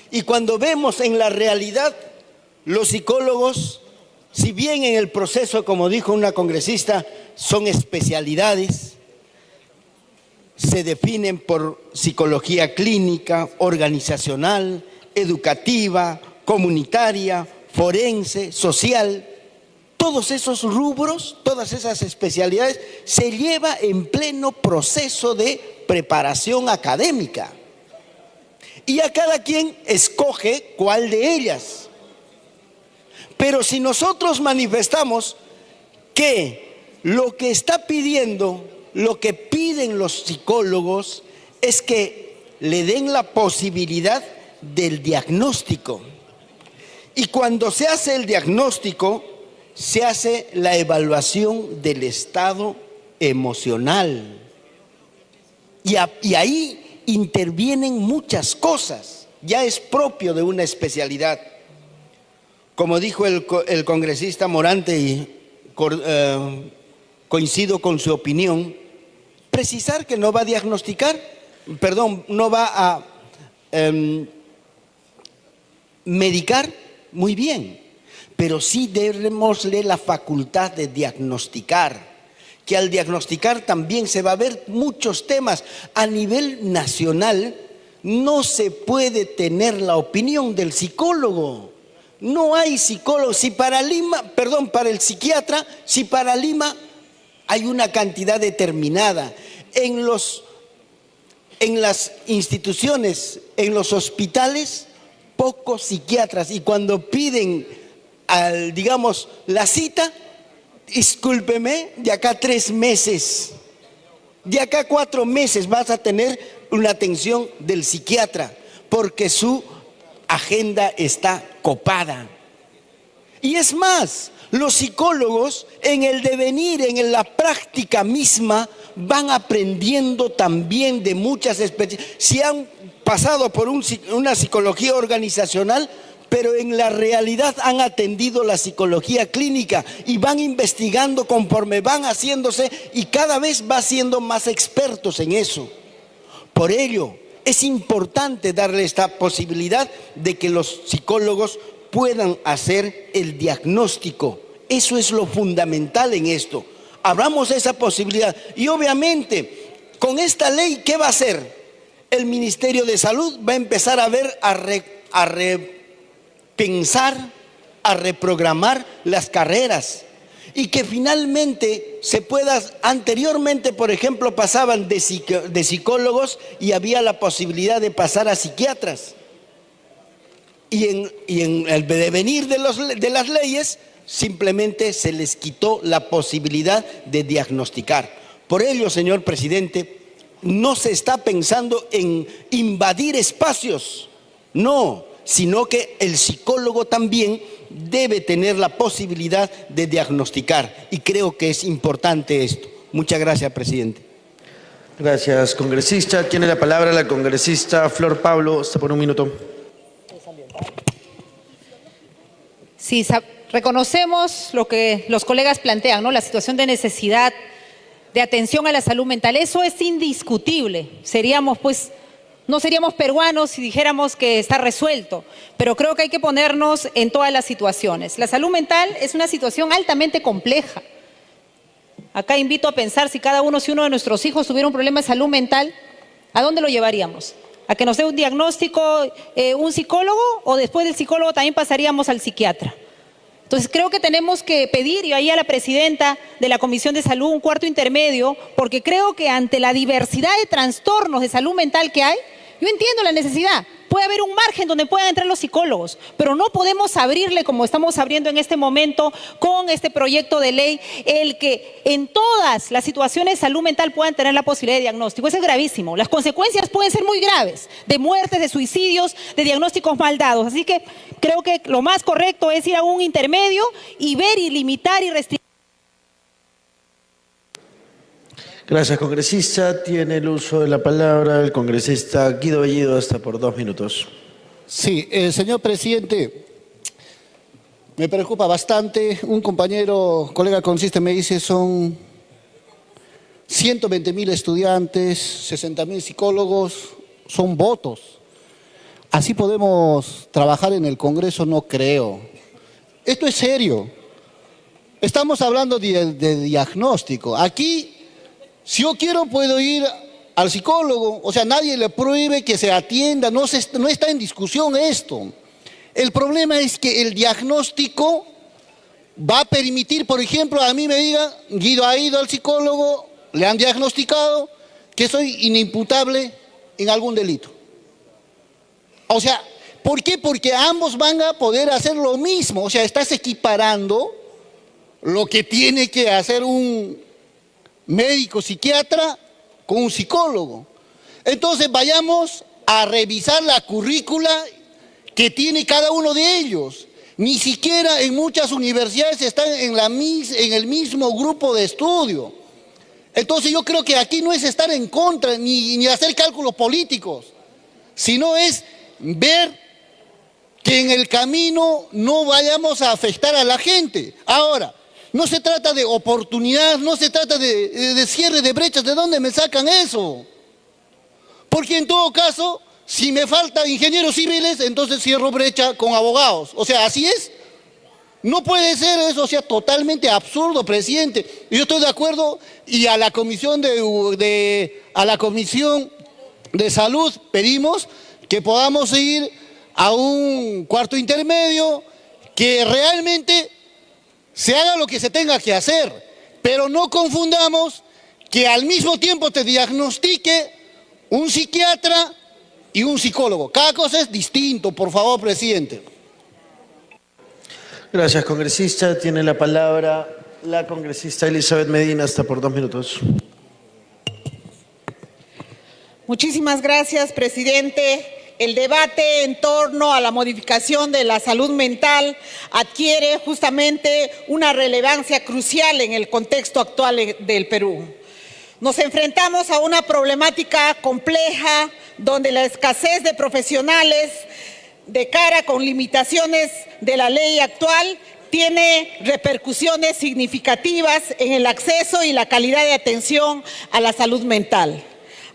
Y cuando vemos en la realidad, los psicólogos, si bien en el proceso, como dijo una congresista, son especialidades, se definen por psicología clínica, organizacional, educativa, comunitaria, forense, social. Todos esos rubros, todas esas especialidades, se lleva en pleno proceso de preparación académica. Y a cada quien escoge cuál de ellas. Pero si nosotros manifestamos que lo que está pidiendo, lo que piden los psicólogos es que le den la posibilidad del diagnóstico. Y cuando se hace el diagnóstico, se hace la evaluación del estado emocional. Y ahí intervienen muchas cosas, ya es propio de una especialidad. Como dijo el congresista Morante, y coincido con su opinión, precisar que no va a diagnosticar, no va a medicar, muy bien, pero sí démosle la facultad de diagnosticar, que al diagnosticar también se va a ver muchos temas. A nivel nacional no se puede tener la opinión del psicólogo. No hay psicólogo. Si para el psiquiatra, si para Lima hay una cantidad determinada. En las instituciones, en los hospitales, pocos psiquiatras. Y cuando piden, la cita, discúlpeme, de acá 3 meses, de acá 4 meses vas a tener una atención del psiquiatra porque su agenda está copada. Y es más, los psicólogos en el devenir, en la práctica misma, van aprendiendo también de muchas experiencias. Si han pasado por una psicología organizacional, pero en la realidad han atendido la psicología clínica y van investigando conforme van haciéndose y cada vez va siendo más expertos en eso. Por ello, es importante darle esta posibilidad de que los psicólogos puedan hacer el diagnóstico. Eso es lo fundamental en esto. Abramos esa posibilidad. Y obviamente, con esta ley, ¿qué va a hacer? el Ministerio de Salud va a empezar a ver, a repensar, a reprogramar las carreras y que finalmente se pueda, anteriormente por ejemplo pasaban de psicólogos y había la posibilidad de pasar a psiquiatras y en el devenir de las leyes simplemente se les quitó la posibilidad de diagnosticar. Por ello, señor presidente, no se está pensando en invadir espacios, no, sino que el psicólogo también debe tener la posibilidad de diagnosticar y creo que es importante esto. Muchas gracias, presidente. Gracias, congresista. Tiene la palabra la congresista Flor Pablo, hasta por un minuto. Sí, reconocemos lo que los colegas plantean, ¿no? La situación de necesidad de atención a la salud mental. Eso es indiscutible. No seríamos peruanos si dijéramos que está resuelto, pero creo que hay que ponernos en todas las situaciones. La salud mental es una situación altamente compleja. Acá invito a pensar si uno de nuestros hijos tuviera un problema de salud mental, ¿a dónde lo llevaríamos? ¿A que nos dé un diagnóstico un psicólogo o después del psicólogo también pasaríamos al psiquiatra? Entonces creo que tenemos que pedir, y ahí a la presidenta de la Comisión de Salud, un cuarto intermedio, porque creo que ante la diversidad de trastornos de salud mental que hay, yo entiendo la necesidad. Puede haber un margen donde puedan entrar los psicólogos, pero no podemos abrirle, como estamos abriendo en este momento con este proyecto de ley, el que en todas las situaciones de salud mental puedan tener la posibilidad de diagnóstico. Eso es gravísimo. Las consecuencias pueden ser muy graves, de muertes, de suicidios, de diagnósticos mal dados. Así que creo que lo más correcto es ir a un intermedio y ver y limitar y restringir. Gracias, congresista. Tiene el uso de la palabra el congresista Guido Bellido, hasta por 2 minutos. Sí, señor presidente, me preocupa bastante. Un colega congresista me dice son 120.000 estudiantes, 60.000 psicólogos, son votos. ¿Así podemos trabajar en el Congreso? No creo. Esto es serio. Estamos hablando de diagnóstico. Aquí, si yo quiero, puedo ir al psicólogo. O sea, nadie le prohíbe que se atienda. No está en discusión esto. El problema es que el diagnóstico va a permitir, por ejemplo, a mí me digan, Guido ha ido al psicólogo, le han diagnosticado que soy inimputable en algún delito. O sea, ¿por qué? Porque ambos van a poder hacer lo mismo. O sea, estás equiparando lo que tiene que hacer un médico psiquiatra con un psicólogo. Entonces vayamos a revisar la currícula que tiene cada uno de ellos. Ni siquiera en muchas universidades están en el mismo grupo de estudio. Entonces yo creo que aquí no es estar en contra ni hacer cálculos políticos, sino es ver que en el camino no vayamos a afectar a la gente. Ahora, no se trata de oportunidad, no se trata de cierre de brechas. ¿De dónde me sacan eso? Porque en todo caso, si me faltan ingenieros civiles, entonces cierro brecha con abogados. O sea, así es. No puede ser eso, o sea, totalmente absurdo, presidente. Yo estoy de acuerdo y a la Comisión de Salud pedimos que podamos ir a un cuarto intermedio, que realmente se haga lo que se tenga que hacer, pero no confundamos que al mismo tiempo te diagnostique un psiquiatra y un psicólogo. Cada cosa es distinto, por favor, presidente. Gracias, congresista. Tiene la palabra la congresista Elizabeth Medina, hasta por 2 minutos. Muchísimas gracias, presidente. El debate en torno a la modificación de la salud mental adquiere justamente una relevancia crucial en el contexto actual del Perú. Nos enfrentamos a una problemática compleja donde la escasez de profesionales de cara con limitaciones de la ley actual tiene repercusiones significativas en el acceso y la calidad de atención a la salud mental.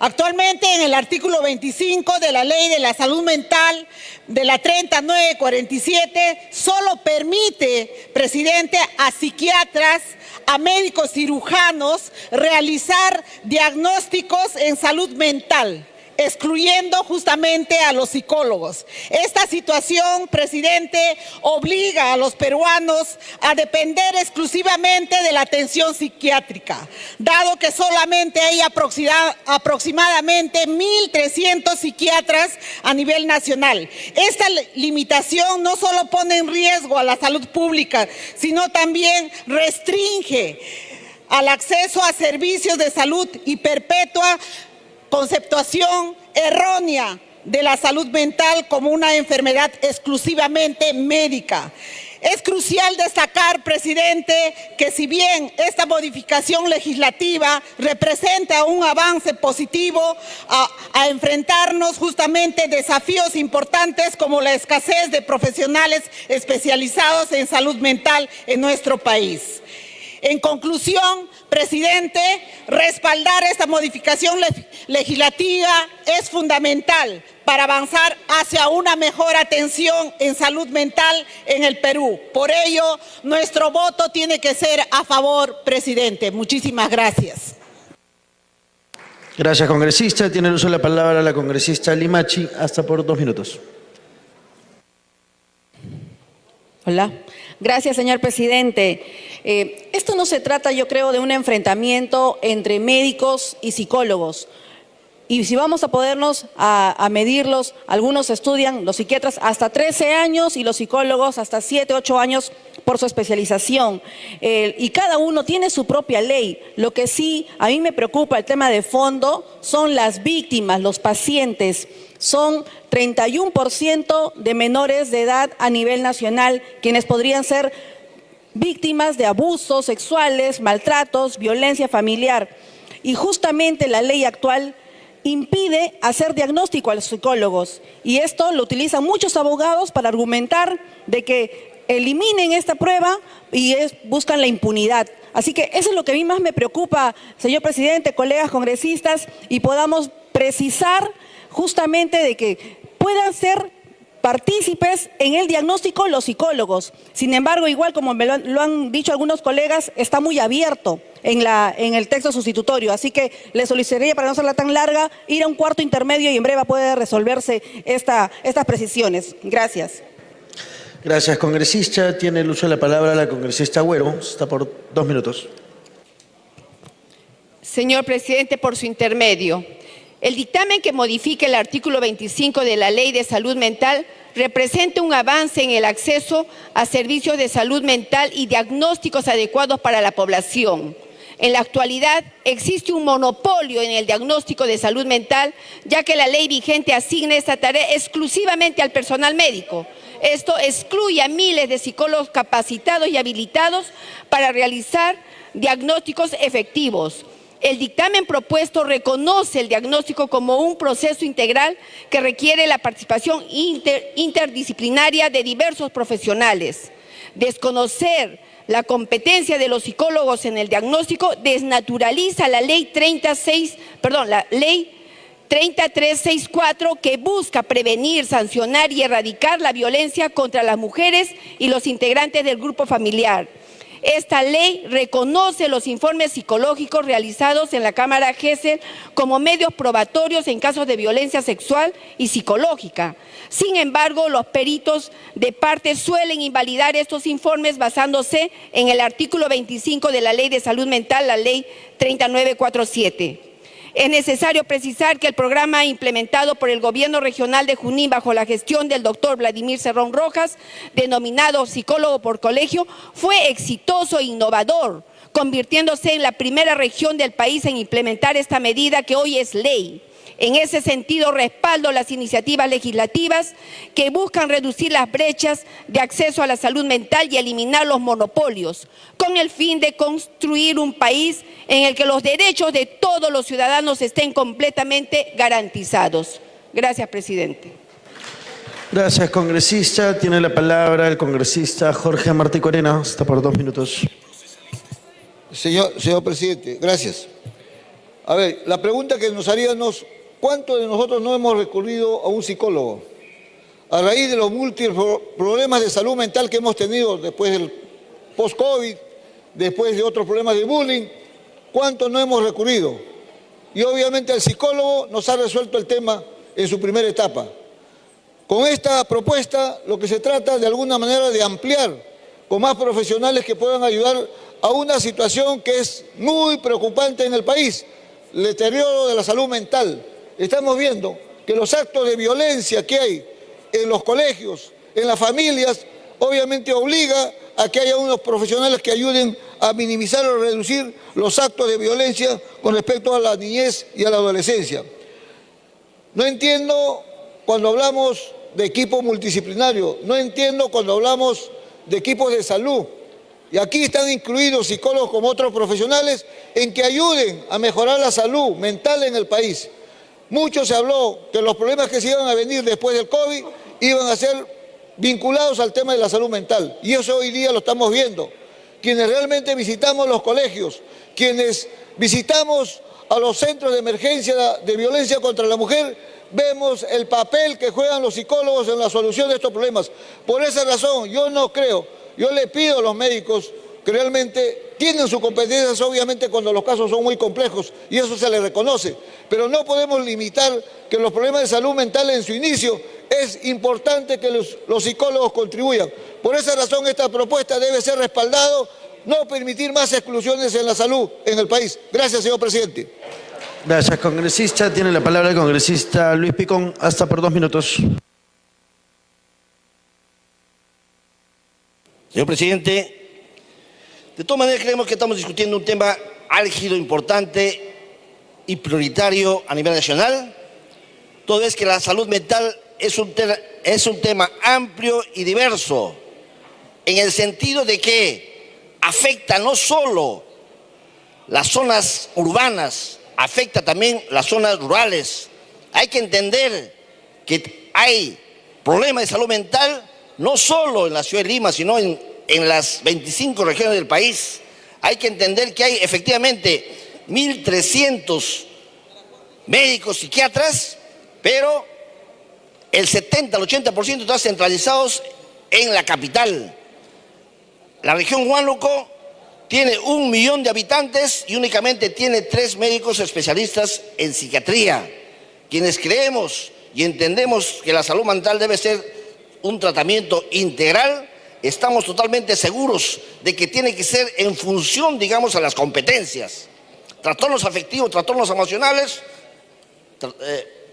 Actualmente, en el artículo 25 de la Ley de la Salud Mental de la 3947, solo permite, presidente, a psiquiatras, a médicos cirujanos realizar diagnósticos en salud mental. excluyendo justamente a los psicólogos. Esta situación, presidente, obliga a los peruanos a depender exclusivamente de la atención psiquiátrica, dado que solamente hay aproximadamente 1.300 psiquiatras a nivel nacional. Esta limitación no solo pone en riesgo a la salud pública, sino también restringe al acceso a servicios de salud y perpetúa conceptuación errónea de la salud mental como una enfermedad exclusivamente médica. Es crucial destacar, presidente, que si bien esta modificación legislativa representa un avance positivo a enfrentarnos justamente desafíos importantes como la escasez de profesionales especializados en salud mental en nuestro país. En conclusión, presidente, respaldar esta modificación legislativa es fundamental para avanzar hacia una mejor atención en salud mental en el Perú. Por ello, nuestro voto tiene que ser a favor, presidente. Muchísimas gracias. Gracias, congresista. Tiene el uso de la palabra la congresista Limachi, hasta por 2 minutos. Hola. Gracias, señor presidente. Esto no se trata, yo creo, de un enfrentamiento entre médicos y psicólogos. Y si vamos a podernos a medirlos, algunos estudian, los psiquiatras, hasta 13 años y los psicólogos hasta 7, 8 años por su especialización. Y cada uno tiene su propia ley. Lo que sí a mí me preocupa, el tema de fondo, son las víctimas, los pacientes. Son 31% de menores de edad a nivel nacional quienes podrían ser víctimas de abusos sexuales, maltratos, violencia familiar. Y justamente la ley actual impide hacer diagnóstico a los psicólogos. Y esto lo utilizan muchos abogados para argumentar de que eliminen esta prueba y buscan la impunidad. Así que eso es lo que a mí más me preocupa, señor presidente, colegas congresistas, y podamos precisar justamente de que puedan ser partícipes en el diagnóstico los psicólogos. Sin embargo, igual como me lo han dicho algunos colegas, está muy abierto en el texto sustitutorio. Así que le solicitaría, para no hacerla tan larga, ir a un cuarto intermedio y en breve puede resolverse estas precisiones. Gracias. Gracias, congresista. Tiene el uso de la palabra la congresista Agüero. Está por 2 minutos. Señor presidente, por su intermedio. El dictamen que modifica el artículo 25 de la Ley de Salud Mental representa un avance en el acceso a servicios de salud mental y diagnósticos adecuados para la población. En la actualidad existe un monopolio en el diagnóstico de salud mental, ya que la ley vigente asigna esta tarea exclusivamente al personal médico. Esto excluye a miles de psicólogos capacitados y habilitados para realizar diagnósticos efectivos. El dictamen propuesto reconoce el diagnóstico como un proceso integral que requiere la participación interdisciplinaria de diversos profesionales. Desconocer la competencia de los psicólogos en el diagnóstico desnaturaliza la ley 3364 que busca prevenir, sancionar y erradicar la violencia contra las mujeres y los integrantes del grupo familiar. Esta ley reconoce los informes psicológicos realizados en la Cámara GESEL como medios probatorios en casos de violencia sexual y psicológica. Sin embargo, los peritos de parte suelen invalidar estos informes basándose en el artículo 25 de la Ley de Salud Mental, la Ley 3947. Es necesario precisar que el programa implementado por el Gobierno Regional de Junín bajo la gestión del doctor Vladimir Cerrón Rojas, denominado Psicólogo por Colegio, fue exitoso e innovador, convirtiéndose en la primera región del país en implementar esta medida que hoy es ley. En ese sentido, respaldo las iniciativas legislativas que buscan reducir las brechas de acceso a la salud mental y eliminar los monopolios, con el fin de construir un país en el que los derechos de todos los ciudadanos estén completamente garantizados. Gracias, presidente. Gracias, congresista. Tiene la palabra el congresista Jorge Martí Corena. Está por 2 minutos. Señor presidente, gracias. A ver, la pregunta que nos haríamos, ¿cuántos de nosotros no hemos recurrido a un psicólogo? A raíz de los múltiples problemas de salud mental que hemos tenido después del post-COVID, después de otros problemas de bullying, ¿cuántos no hemos recurrido? y obviamente el psicólogo nos ha resuelto el tema en su primera etapa. Con esta propuesta lo que se trata de alguna manera de ampliar con más profesionales que puedan ayudar a una situación que es muy preocupante en el país, el deterioro de la salud mental. Estamos viendo que los actos de violencia que hay en los colegios, en las familias, obviamente obliga a que haya unos profesionales que ayuden a minimizar o reducir los actos de violencia con respecto a la niñez y a la adolescencia. No entiendo cuando hablamos de equipo multidisciplinario, no entiendo cuando hablamos de equipos de salud. Y aquí están incluidos psicólogos como otros profesionales en que ayuden a mejorar la salud mental en el país. Mucho se habló que los problemas que se iban a venir después del COVID iban a ser vinculados al tema de la salud mental. Y eso hoy día lo estamos viendo. Quienes realmente visitamos los colegios, quienes visitamos a los centros de emergencia de violencia contra la mujer, vemos el papel que juegan los psicólogos en la solución de estos problemas. Por esa razón, yo no creo, yo le pido a los médicos que realmente tienen sus competencias, obviamente cuando los casos son muy complejos, y eso se les reconoce, pero no podemos limitar que los problemas de salud mental en su inicio es importante que los psicólogos contribuyan. Por esa razón esta propuesta debe ser respaldada, no permitir más exclusiones en la salud en el país. Gracias, señor presidente. Gracias, congresista. Tiene la palabra el congresista Luis Picón, hasta por 2 minutos. Señor presidente, de todas maneras creemos que estamos discutiendo un tema álgido, importante y prioritario a nivel nacional, toda vez que la salud mental es un tema amplio y diverso, en el sentido de que afecta no solo las zonas urbanas, afecta también las zonas rurales. Hay que entender que hay problemas de salud mental no solo en la ciudad de Lima, sino en las 25 regiones del país. Hay que entender que hay efectivamente 1.300 médicos psiquiatras, pero el 70 al 80% están centralizados en la capital. La región Huánuco tiene 1 millón de habitantes y únicamente tiene 3 médicos especialistas en psiquiatría. Quienes creemos y entendemos que la salud mental debe ser un tratamiento integral, estamos totalmente seguros de que tiene que ser en función, digamos, a las competencias. Trastornos afectivos, trastornos emocionales,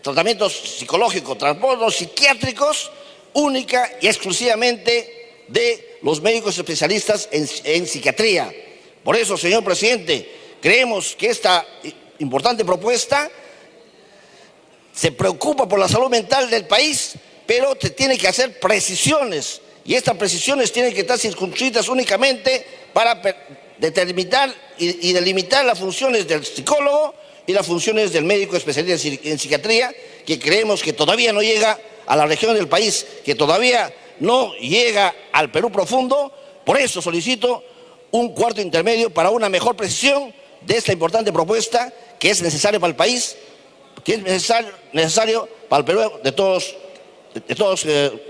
tratamientos psicológicos, trastornos psiquiátricos, única y exclusivamente de los médicos especialistas en psiquiatría. Por eso, señor presidente, creemos que esta importante propuesta se preocupa por la salud mental del país, pero se tiene que hacer precisiones, y estas precisiones tienen que estar circunscritas únicamente para determinar y delimitar las funciones del psicólogo y las funciones del médico especialista en psiquiatría, que creemos que todavía no llega a la región del país, que todavía no llega al Perú profundo. Por eso solicito un cuarto intermedio para una mejor precisión de esta importante propuesta que es necesaria para el país, que es necesario para el Perú de todos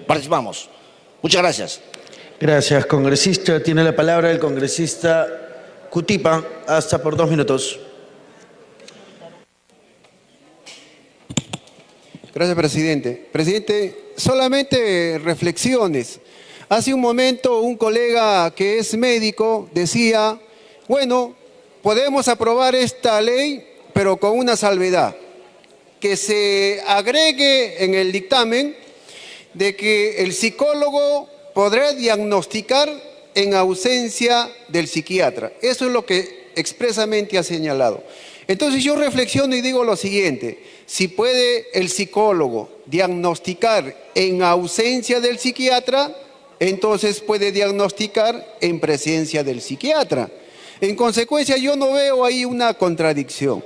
participamos. Muchas gracias. Gracias, congresista. Tiene la palabra el congresista Cutipa, hasta por 2 minutos. Gracias, presidente. Presidente, solamente reflexiones. Hace un momento un colega que es médico decía, bueno, podemos aprobar esta ley, pero con una salvedad, que se agregue en el dictamen de que el psicólogo podrá diagnosticar en ausencia del psiquiatra. Eso es lo que expresamente ha señalado. Entonces yo reflexiono y digo lo siguiente: si puede el psicólogo diagnosticar en ausencia del psiquiatra, entonces puede diagnosticar en presencia del psiquiatra. En consecuencia, yo no veo ahí una contradicción.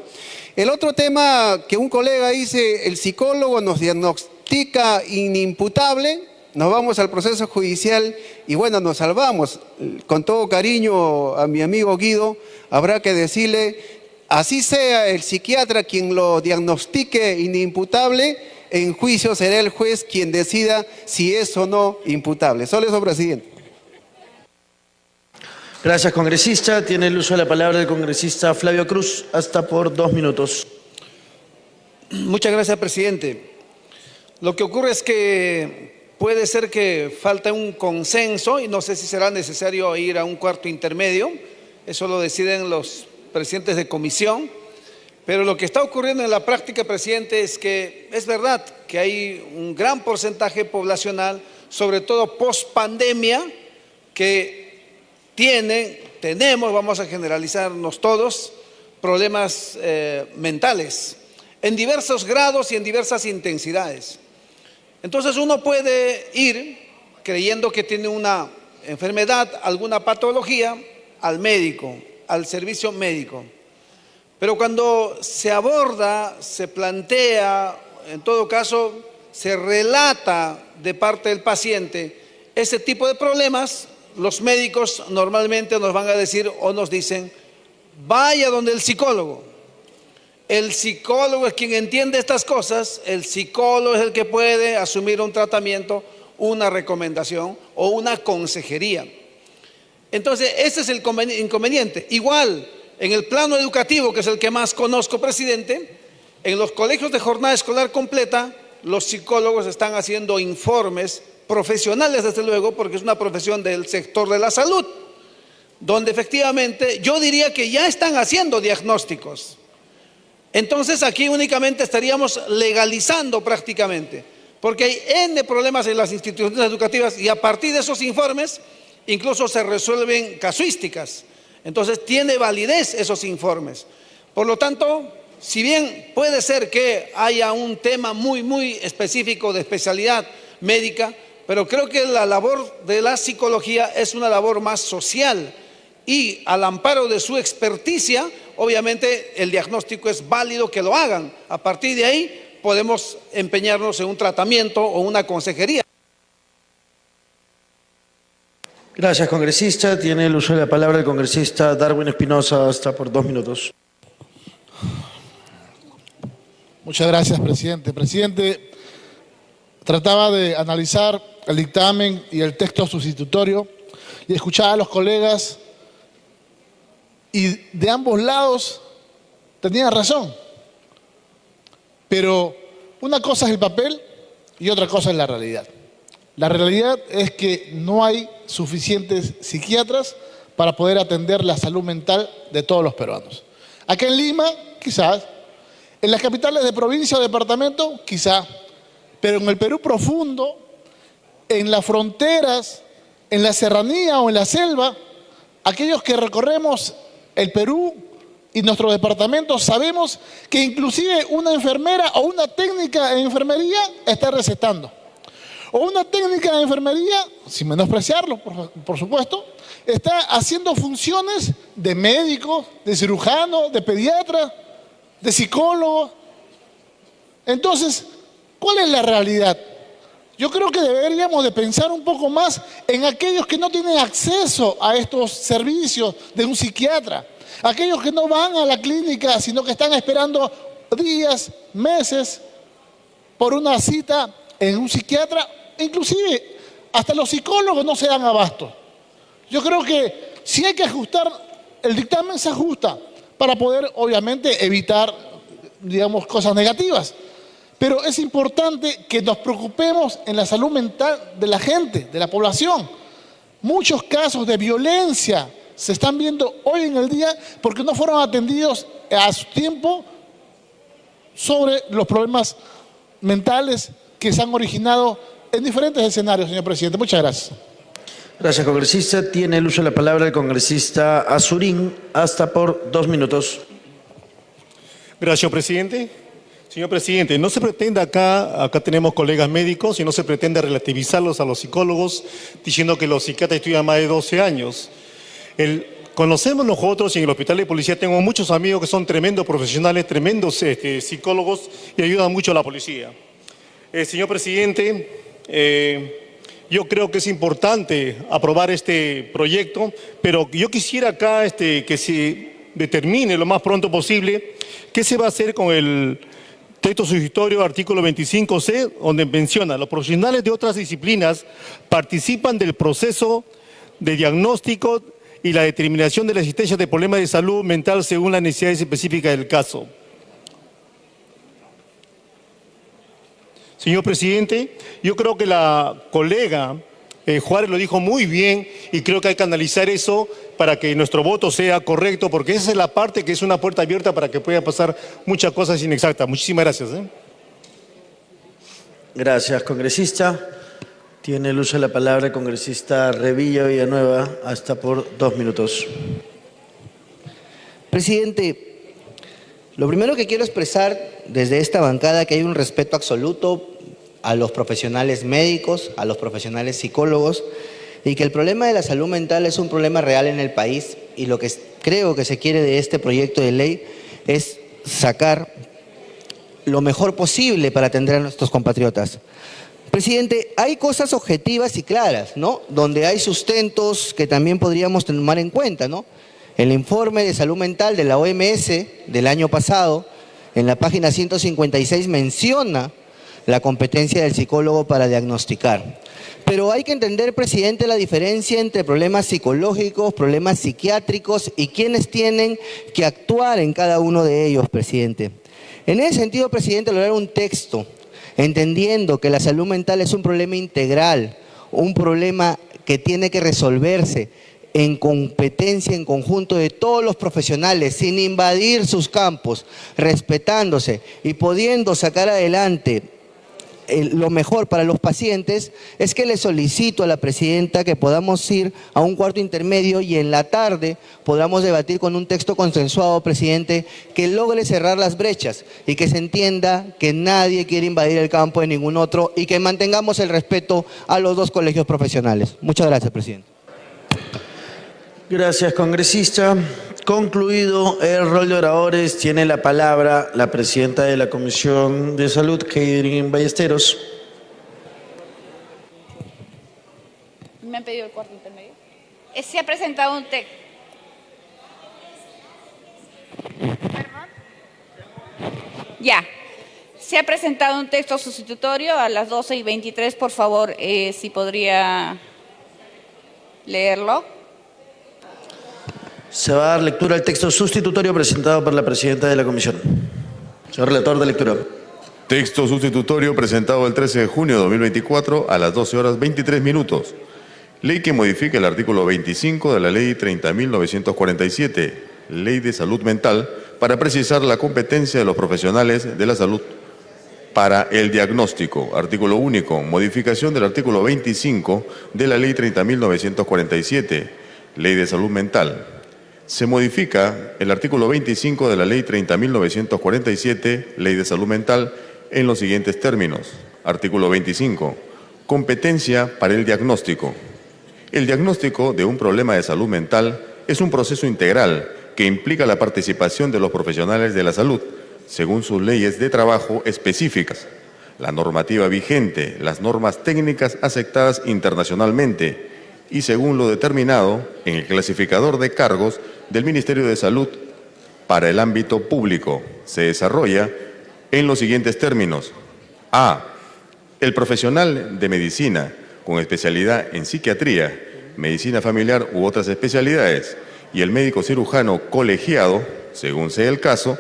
El otro tema que un colega dice, el psicólogo nos diagnostica inimputable, nos vamos al proceso judicial y bueno, nos salvamos. Con todo cariño a mi amigo Guido, habrá que decirle, así sea el psiquiatra quien lo diagnostique inimputable, en juicio será el juez quien decida si es o no imputable. Solo eso, presidente. Gracias, congresista. Tiene el uso de la palabra el congresista Flavio Cruz, hasta por 2 minutos. Muchas gracias, presidente. Lo que ocurre es que puede ser que falte un consenso y no sé si será necesario ir a un cuarto intermedio. Eso lo deciden los presidentes de comisión. Pero lo que está ocurriendo en la práctica, presidente, es que es verdad que hay un gran porcentaje poblacional, sobre todo post pandemia, que tenemos, vamos a generalizarnos todos, problemas mentales, en diversos grados y en diversas intensidades. Entonces uno puede ir creyendo que tiene una enfermedad, alguna patología, al médico, al servicio médico. Pero cuando se aborda, se plantea, en todo caso, se relata de parte del paciente ese tipo de problemas, los médicos normalmente nos van a decir o nos dicen, vaya donde el psicólogo. El psicólogo es quien entiende estas cosas, el psicólogo es el que puede asumir un tratamiento, una recomendación o una consejería. Entonces, ese es el inconveniente. Igual, en el plano educativo, que es el que más conozco, presidente, en los colegios de jornada escolar completa, los psicólogos están haciendo informes profesionales, desde luego, porque es una profesión del sector de la salud, donde efectivamente yo diría que ya están haciendo diagnósticos. Entonces aquí únicamente estaríamos legalizando prácticamente, porque hay N problemas en las instituciones educativas y a partir de esos informes incluso se resuelven casuísticas. Entonces tiene validez esos informes. Por lo tanto, si bien puede ser que haya un tema muy específico de especialidad médica, pero creo que la labor de la psicología es una labor más social y al amparo de su experticia, obviamente el diagnóstico es válido que lo hagan. A partir de ahí podemos empeñarnos en un tratamiento o una consejería. Gracias, congresista. Tiene el uso de la palabra el congresista Darwin Espinosa, hasta por 2 minutos. Muchas gracias, presidente. Presidente, trataba de analizar el dictamen y el texto sustitutorio y escuchaba a los colegas y de ambos lados tenían razón. Pero una cosa es el papel y otra cosa es la realidad. La realidad es que no hay suficientes psiquiatras para poder atender la salud mental de todos los peruanos. Acá en Lima, quizás. En las capitales de provincia o departamento, quizás. Pero en el Perú profundo, en las fronteras, en la serranía o en la selva, aquellos que recorremos el Perú y nuestros departamentos sabemos que inclusive una enfermera o una técnica en enfermería está recetando. O una técnica de enfermería, sin menospreciarlo, por supuesto, está haciendo funciones de médico, de cirujano, de pediatra, de psicólogo. Entonces, ¿cuál es la realidad? Yo creo que deberíamos de pensar un poco más en aquellos que no tienen acceso a estos servicios de un psiquiatra, aquellos que no van a la clínica, sino que están esperando días, meses por una cita en un psiquiatra. Inclusive, hasta los psicólogos no se dan abasto. Yo creo que si hay que ajustar, el dictamen se ajusta para poder, obviamente, evitar, digamos, cosas negativas. Pero es importante que nos preocupemos en la salud mental de la gente, de la población. Muchos casos de violencia se están viendo hoy en el día porque no fueron atendidos a su tiempo sobre los problemas mentales que se han originado en diferentes escenarios, señor presidente. Muchas gracias. Gracias, congresista. Tiene el uso de la palabra el congresista Azurín, hasta por 2 minutos. Gracias, presidente. Señor presidente, no se pretende acá tenemos colegas médicos y no se pretende relativizarlos a los psicólogos diciendo que los psiquiatras estudian más de 12 años. Conocemos nosotros y en el hospital de policía tengo muchos amigos que son tremendos profesionales, tremendos psicólogos y ayudan mucho a la policía. Señor presidente, yo creo que es importante aprobar este proyecto, pero yo quisiera acá que se determine lo más pronto posible qué se va a hacer con el texto sustitutorio, artículo 25C, donde menciona: los profesionales de otras disciplinas participan del proceso de diagnóstico y la determinación de la existencia de problemas de salud mental según las necesidades específicas del caso. Señor presidente, yo creo que la colega Juárez lo dijo muy bien y creo que hay que analizar eso para que nuestro voto sea correcto, porque esa es la parte que es una puerta abierta para que pueda pasar muchas cosas inexactas. Muchísimas gracias. Gracias, congresista. Tiene el uso de la palabra el congresista Revilla Villanueva, hasta por 2 minutos. Presidente, lo primero que quiero expresar desde esta bancada que hay un respeto absoluto a los profesionales médicos, a los profesionales psicólogos, y que el problema de la salud mental es un problema real en el país, y lo que creo que se quiere de este proyecto de ley es sacar lo mejor posible para atender a nuestros compatriotas. Presidente, hay cosas objetivas y claras, ¿no? Donde hay sustentos que también podríamos tomar en cuenta, ¿no? El informe de salud mental de la OMS del año pasado, en la página 156, menciona la competencia del psicólogo para diagnosticar. Pero hay que entender, presidente, la diferencia entre problemas psicológicos, problemas psiquiátricos y quienes tienen que actuar en cada uno de ellos, presidente. En ese sentido, presidente, lograr un texto, entendiendo que la salud mental es un problema integral, un problema que tiene que resolverse en competencia, en conjunto de todos los profesionales, sin invadir sus campos, respetándose y pudiendo sacar adelante lo mejor para los pacientes, es que le solicito a la presidenta que podamos ir a un cuarto intermedio y en la tarde podamos debatir con un texto consensuado, presidente, que logre cerrar las brechas y que se entienda que nadie quiere invadir el campo de ningún otro y que mantengamos el respeto a los dos colegios profesionales. Muchas gracias, presidente. Gracias, congresista. Concluido el rol de oradores, tiene la palabra la presidenta de la Comisión de Salud, Catherine Ballesteros. ¿Me han pedido el cuarto intermedio? Se ha presentado un texto. Ya. Se ha presentado un texto sustitutorio a las 12:23. Por favor, si podría leerlo. Se va a dar lectura al texto sustitutorio presentado por la presidenta de la comisión. Señor relator de lectura. Texto sustitutorio presentado el 13 de junio de 2024 a las 12:23. Ley que modifica el artículo 25 de la Ley 30.947, Ley de Salud Mental, para precisar la competencia de los profesionales de la salud para el diagnóstico. Artículo único. Modificación del artículo 25 de la Ley 30.947, Ley de Salud Mental. Se modifica el artículo 25 de la Ley 30.947, Ley de Salud Mental, en los siguientes términos. Artículo 25. Competencia para el diagnóstico. El diagnóstico de un problema de salud mental es un proceso integral que implica la participación de los profesionales de la salud, según sus leyes de trabajo específicas, la normativa vigente, las normas técnicas aceptadas internacionalmente y según lo determinado en el clasificador de cargos del Ministerio de Salud para el ámbito público. Se desarrolla en los siguientes términos. A. El profesional de medicina con especialidad en psiquiatría, medicina familiar u otras especialidades y el médico cirujano colegiado, según sea el caso,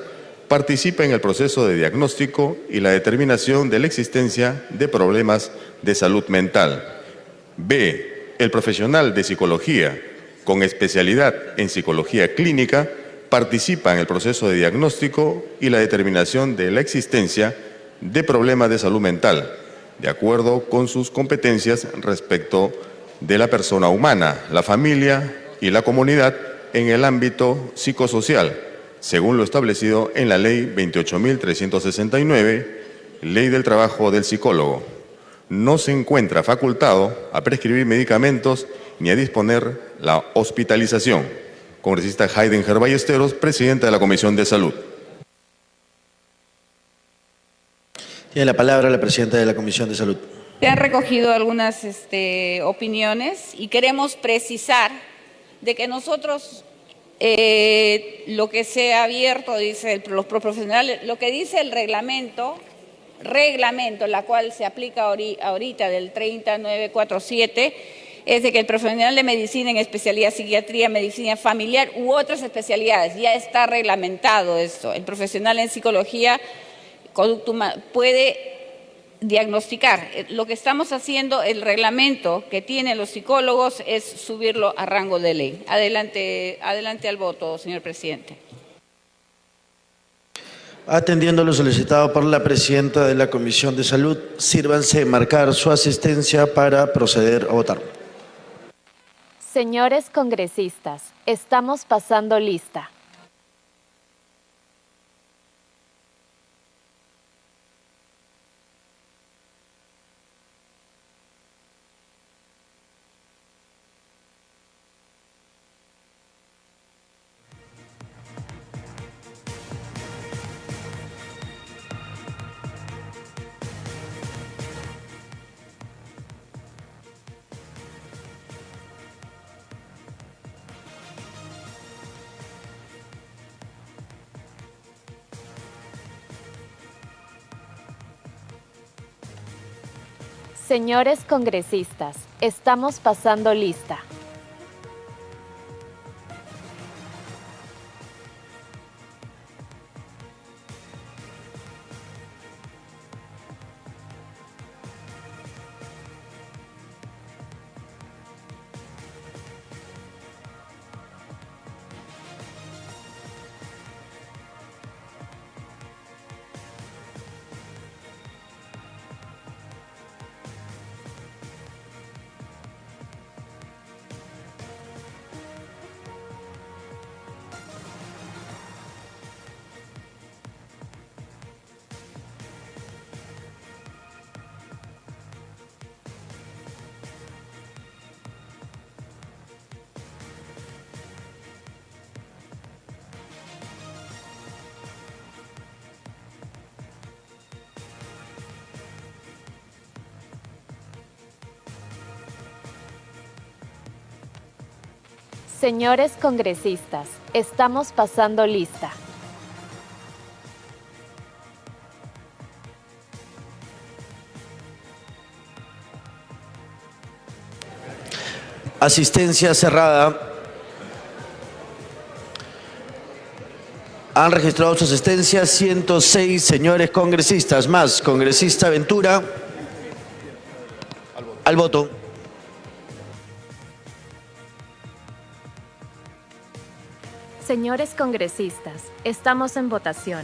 participa en el proceso de diagnóstico y la determinación de la existencia de problemas de salud mental. B. El profesional de psicología con especialidad en psicología clínica participa en el proceso de diagnóstico y la determinación de la existencia de problemas de salud mental, de acuerdo con sus competencias respecto de la persona humana, la familia y la comunidad en el ámbito psicosocial, según lo establecido en la Ley 28.369, Ley del Trabajo del Psicólogo. No se encuentra facultado a prescribir medicamentos ni a disponer la hospitalización. Congresista Heidinger Ballesteros, presidenta de la Comisión de Salud. Tiene la palabra la presidenta de la Comisión de Salud. Se han recogido algunas opiniones y queremos precisar de que nosotros lo que se ha abierto, dice los profesionales, lo que dice el reglamento, la cual se aplica ahorita del 30947, es de que el profesional de medicina en especialidad psiquiatría, medicina familiar u otras especialidades, ya está reglamentado esto. El profesional en psicología puede diagnosticar. Lo que estamos haciendo, el reglamento que tienen los psicólogos es subirlo a rango de ley. Adelante al voto, señor presidente. Atendiendo lo solicitado por la presidenta de la Comisión de Salud, sírvanse marcar su asistencia para proceder a votar. Señores congresistas, estamos pasando lista. Señores congresistas, estamos pasando lista. Señores congresistas, estamos pasando lista. Asistencia cerrada. Han registrado su asistencia 106 señores congresistas, más congresista Ventura. Al voto. Señores congresistas, estamos en votación.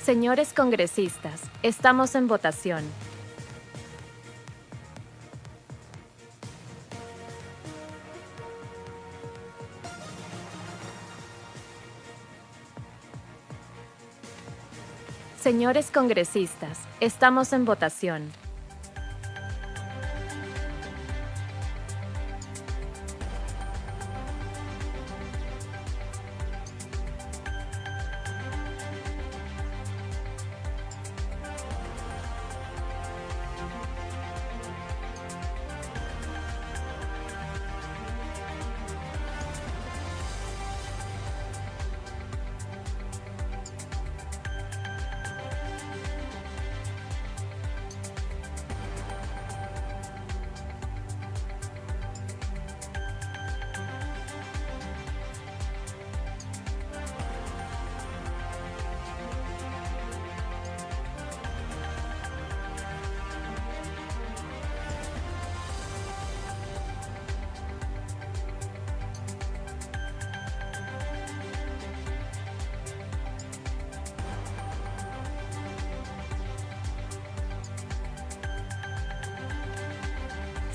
Señores congresistas, estamos en votación. Señores congresistas, estamos en votación.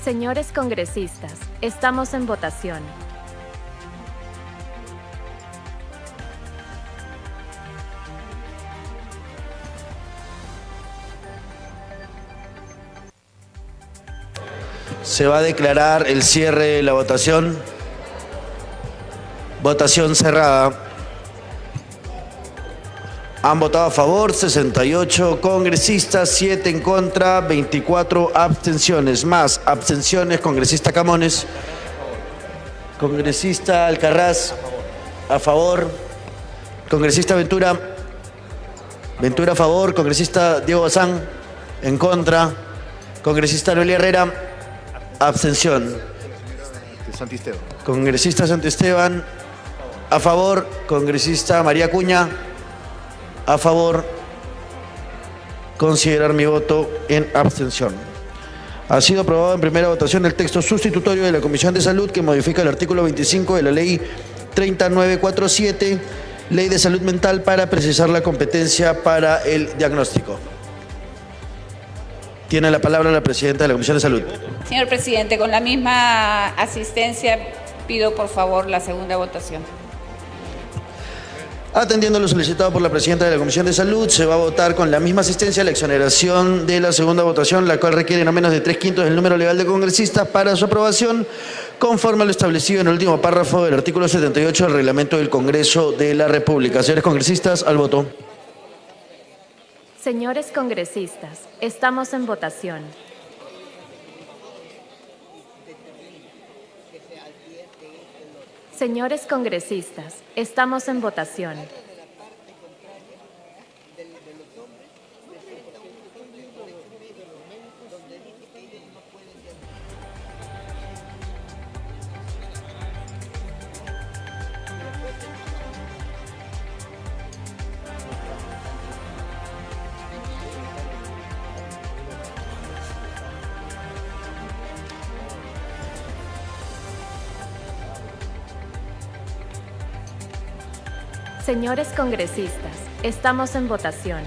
Señores congresistas, estamos en votación. Se va a declarar el cierre de la votación. Votación cerrada. Han votado a favor 68 congresistas, 7 en contra, 24 abstenciones. Más abstenciones, congresista Camones. Congresista Alcarraz, a favor. Congresista Ventura. Ventura a favor. Congresista Diego Bazán. En contra. Congresista Noelia Herrera. Abstención. Santisteban. Congresista Santisteban. A favor. Congresista María Acuña. A favor. Considerar mi voto en abstención. Ha sido aprobado en primera votación el texto sustitutorio de la Comisión de Salud que modifica el artículo 25 de la Ley 3947, Ley de Salud Mental, para precisar la competencia para el diagnóstico. Tiene la palabra la presidenta de la Comisión de Salud. Señor presidente, con la misma asistencia pido por favor la segunda votación. Atendiendo lo solicitado por la presidenta de la Comisión de Salud, se va a votar con la misma asistencia la exoneración de la segunda votación, la cual requiere no menos de 3/5 del número legal de congresistas para su aprobación, conforme a lo establecido en el último párrafo del artículo 78 del Reglamento del Congreso de la República. Señores congresistas, al voto. Señores congresistas, estamos en votación. Señores congresistas, estamos en votación. Señores congresistas, estamos en votación.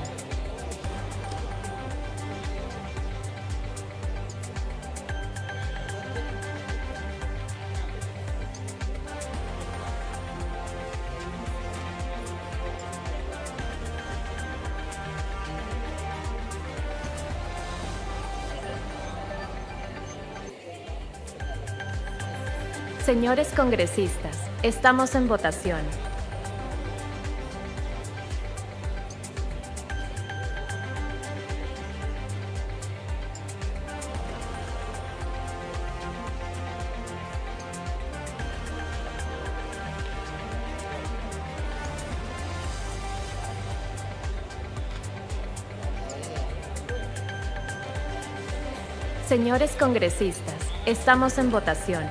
Señores congresistas, estamos en votación. Señores congresistas, estamos en votación.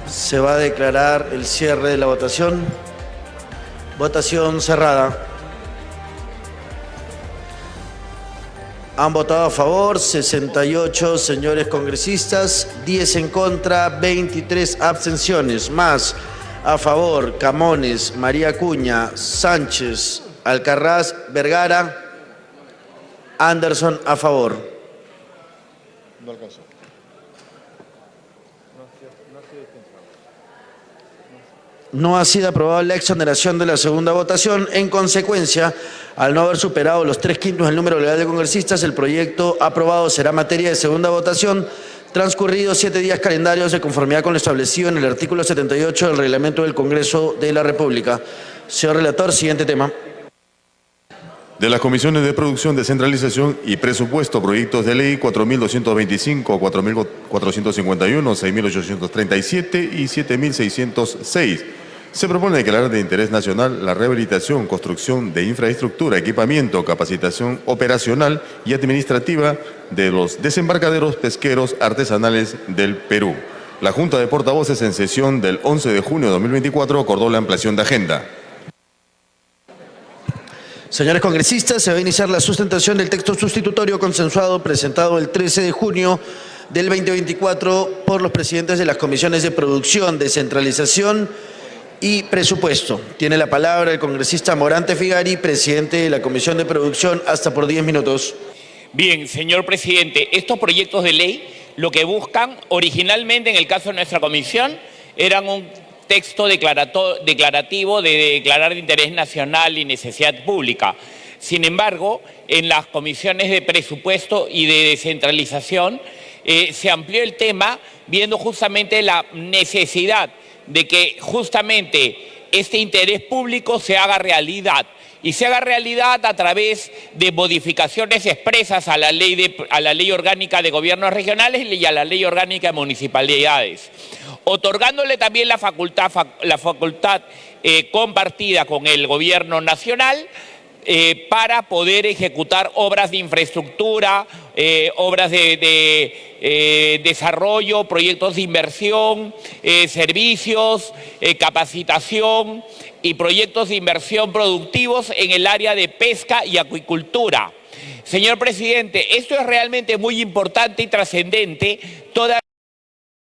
Se va a declarar el cierre de la votación. Votación cerrada. Han votado a favor 68 señores congresistas, 10 en contra, 23 abstenciones. Más a favor Camones, María Acuña, Sánchez, Alcarraz, Vergara, Anderson a favor. No alcanzó. No ha sido aprobada la exoneración de la segunda votación. En consecuencia, al no haber superado los 3/5 del número legal de congresistas, el proyecto aprobado será materia de segunda votación transcurridos 7 días calendarios de conformidad con lo establecido en el artículo 78 del Reglamento del Congreso de la República. Señor relator, siguiente tema. De las comisiones de producción, descentralización y presupuesto, proyectos de ley 4.225, 4.451, 6.837 y 7.606. Se propone declarar de interés nacional la rehabilitación, construcción de infraestructura, equipamiento, capacitación operacional y administrativa de los desembarcaderos pesqueros artesanales del Perú. La Junta de Portavoces en sesión del 11 de junio de 2024 acordó la ampliación de agenda. Señores congresistas, se va a iniciar la sustentación del texto sustitutorio consensuado presentado el 13 de junio del 2024 por los presidentes de las comisiones de producción, descentralización y presupuesto. Tiene la palabra el congresista Morante Figari, presidente de la Comisión de Producción, hasta por 10 minutos. Bien, señor presidente, estos proyectos de ley lo que buscan originalmente en el caso de nuestra comisión eran texto declarativo de declarar de interés nacional y necesidad pública. Sin embargo, en las comisiones de presupuesto y de descentralización se amplió el tema viendo justamente la necesidad de que justamente este interés público se haga realidad. Y se haga realidad a través de modificaciones expresas a la ley orgánica de gobiernos regionales y a la ley orgánica de municipalidades, otorgándole también la facultad compartida con el gobierno nacional para poder ejecutar obras de infraestructura, obras de desarrollo, proyectos de inversión, servicios, capacitación y proyectos de inversión productivos en el área de pesca y acuicultura. Señor presidente, esto es realmente muy importante y trascendente.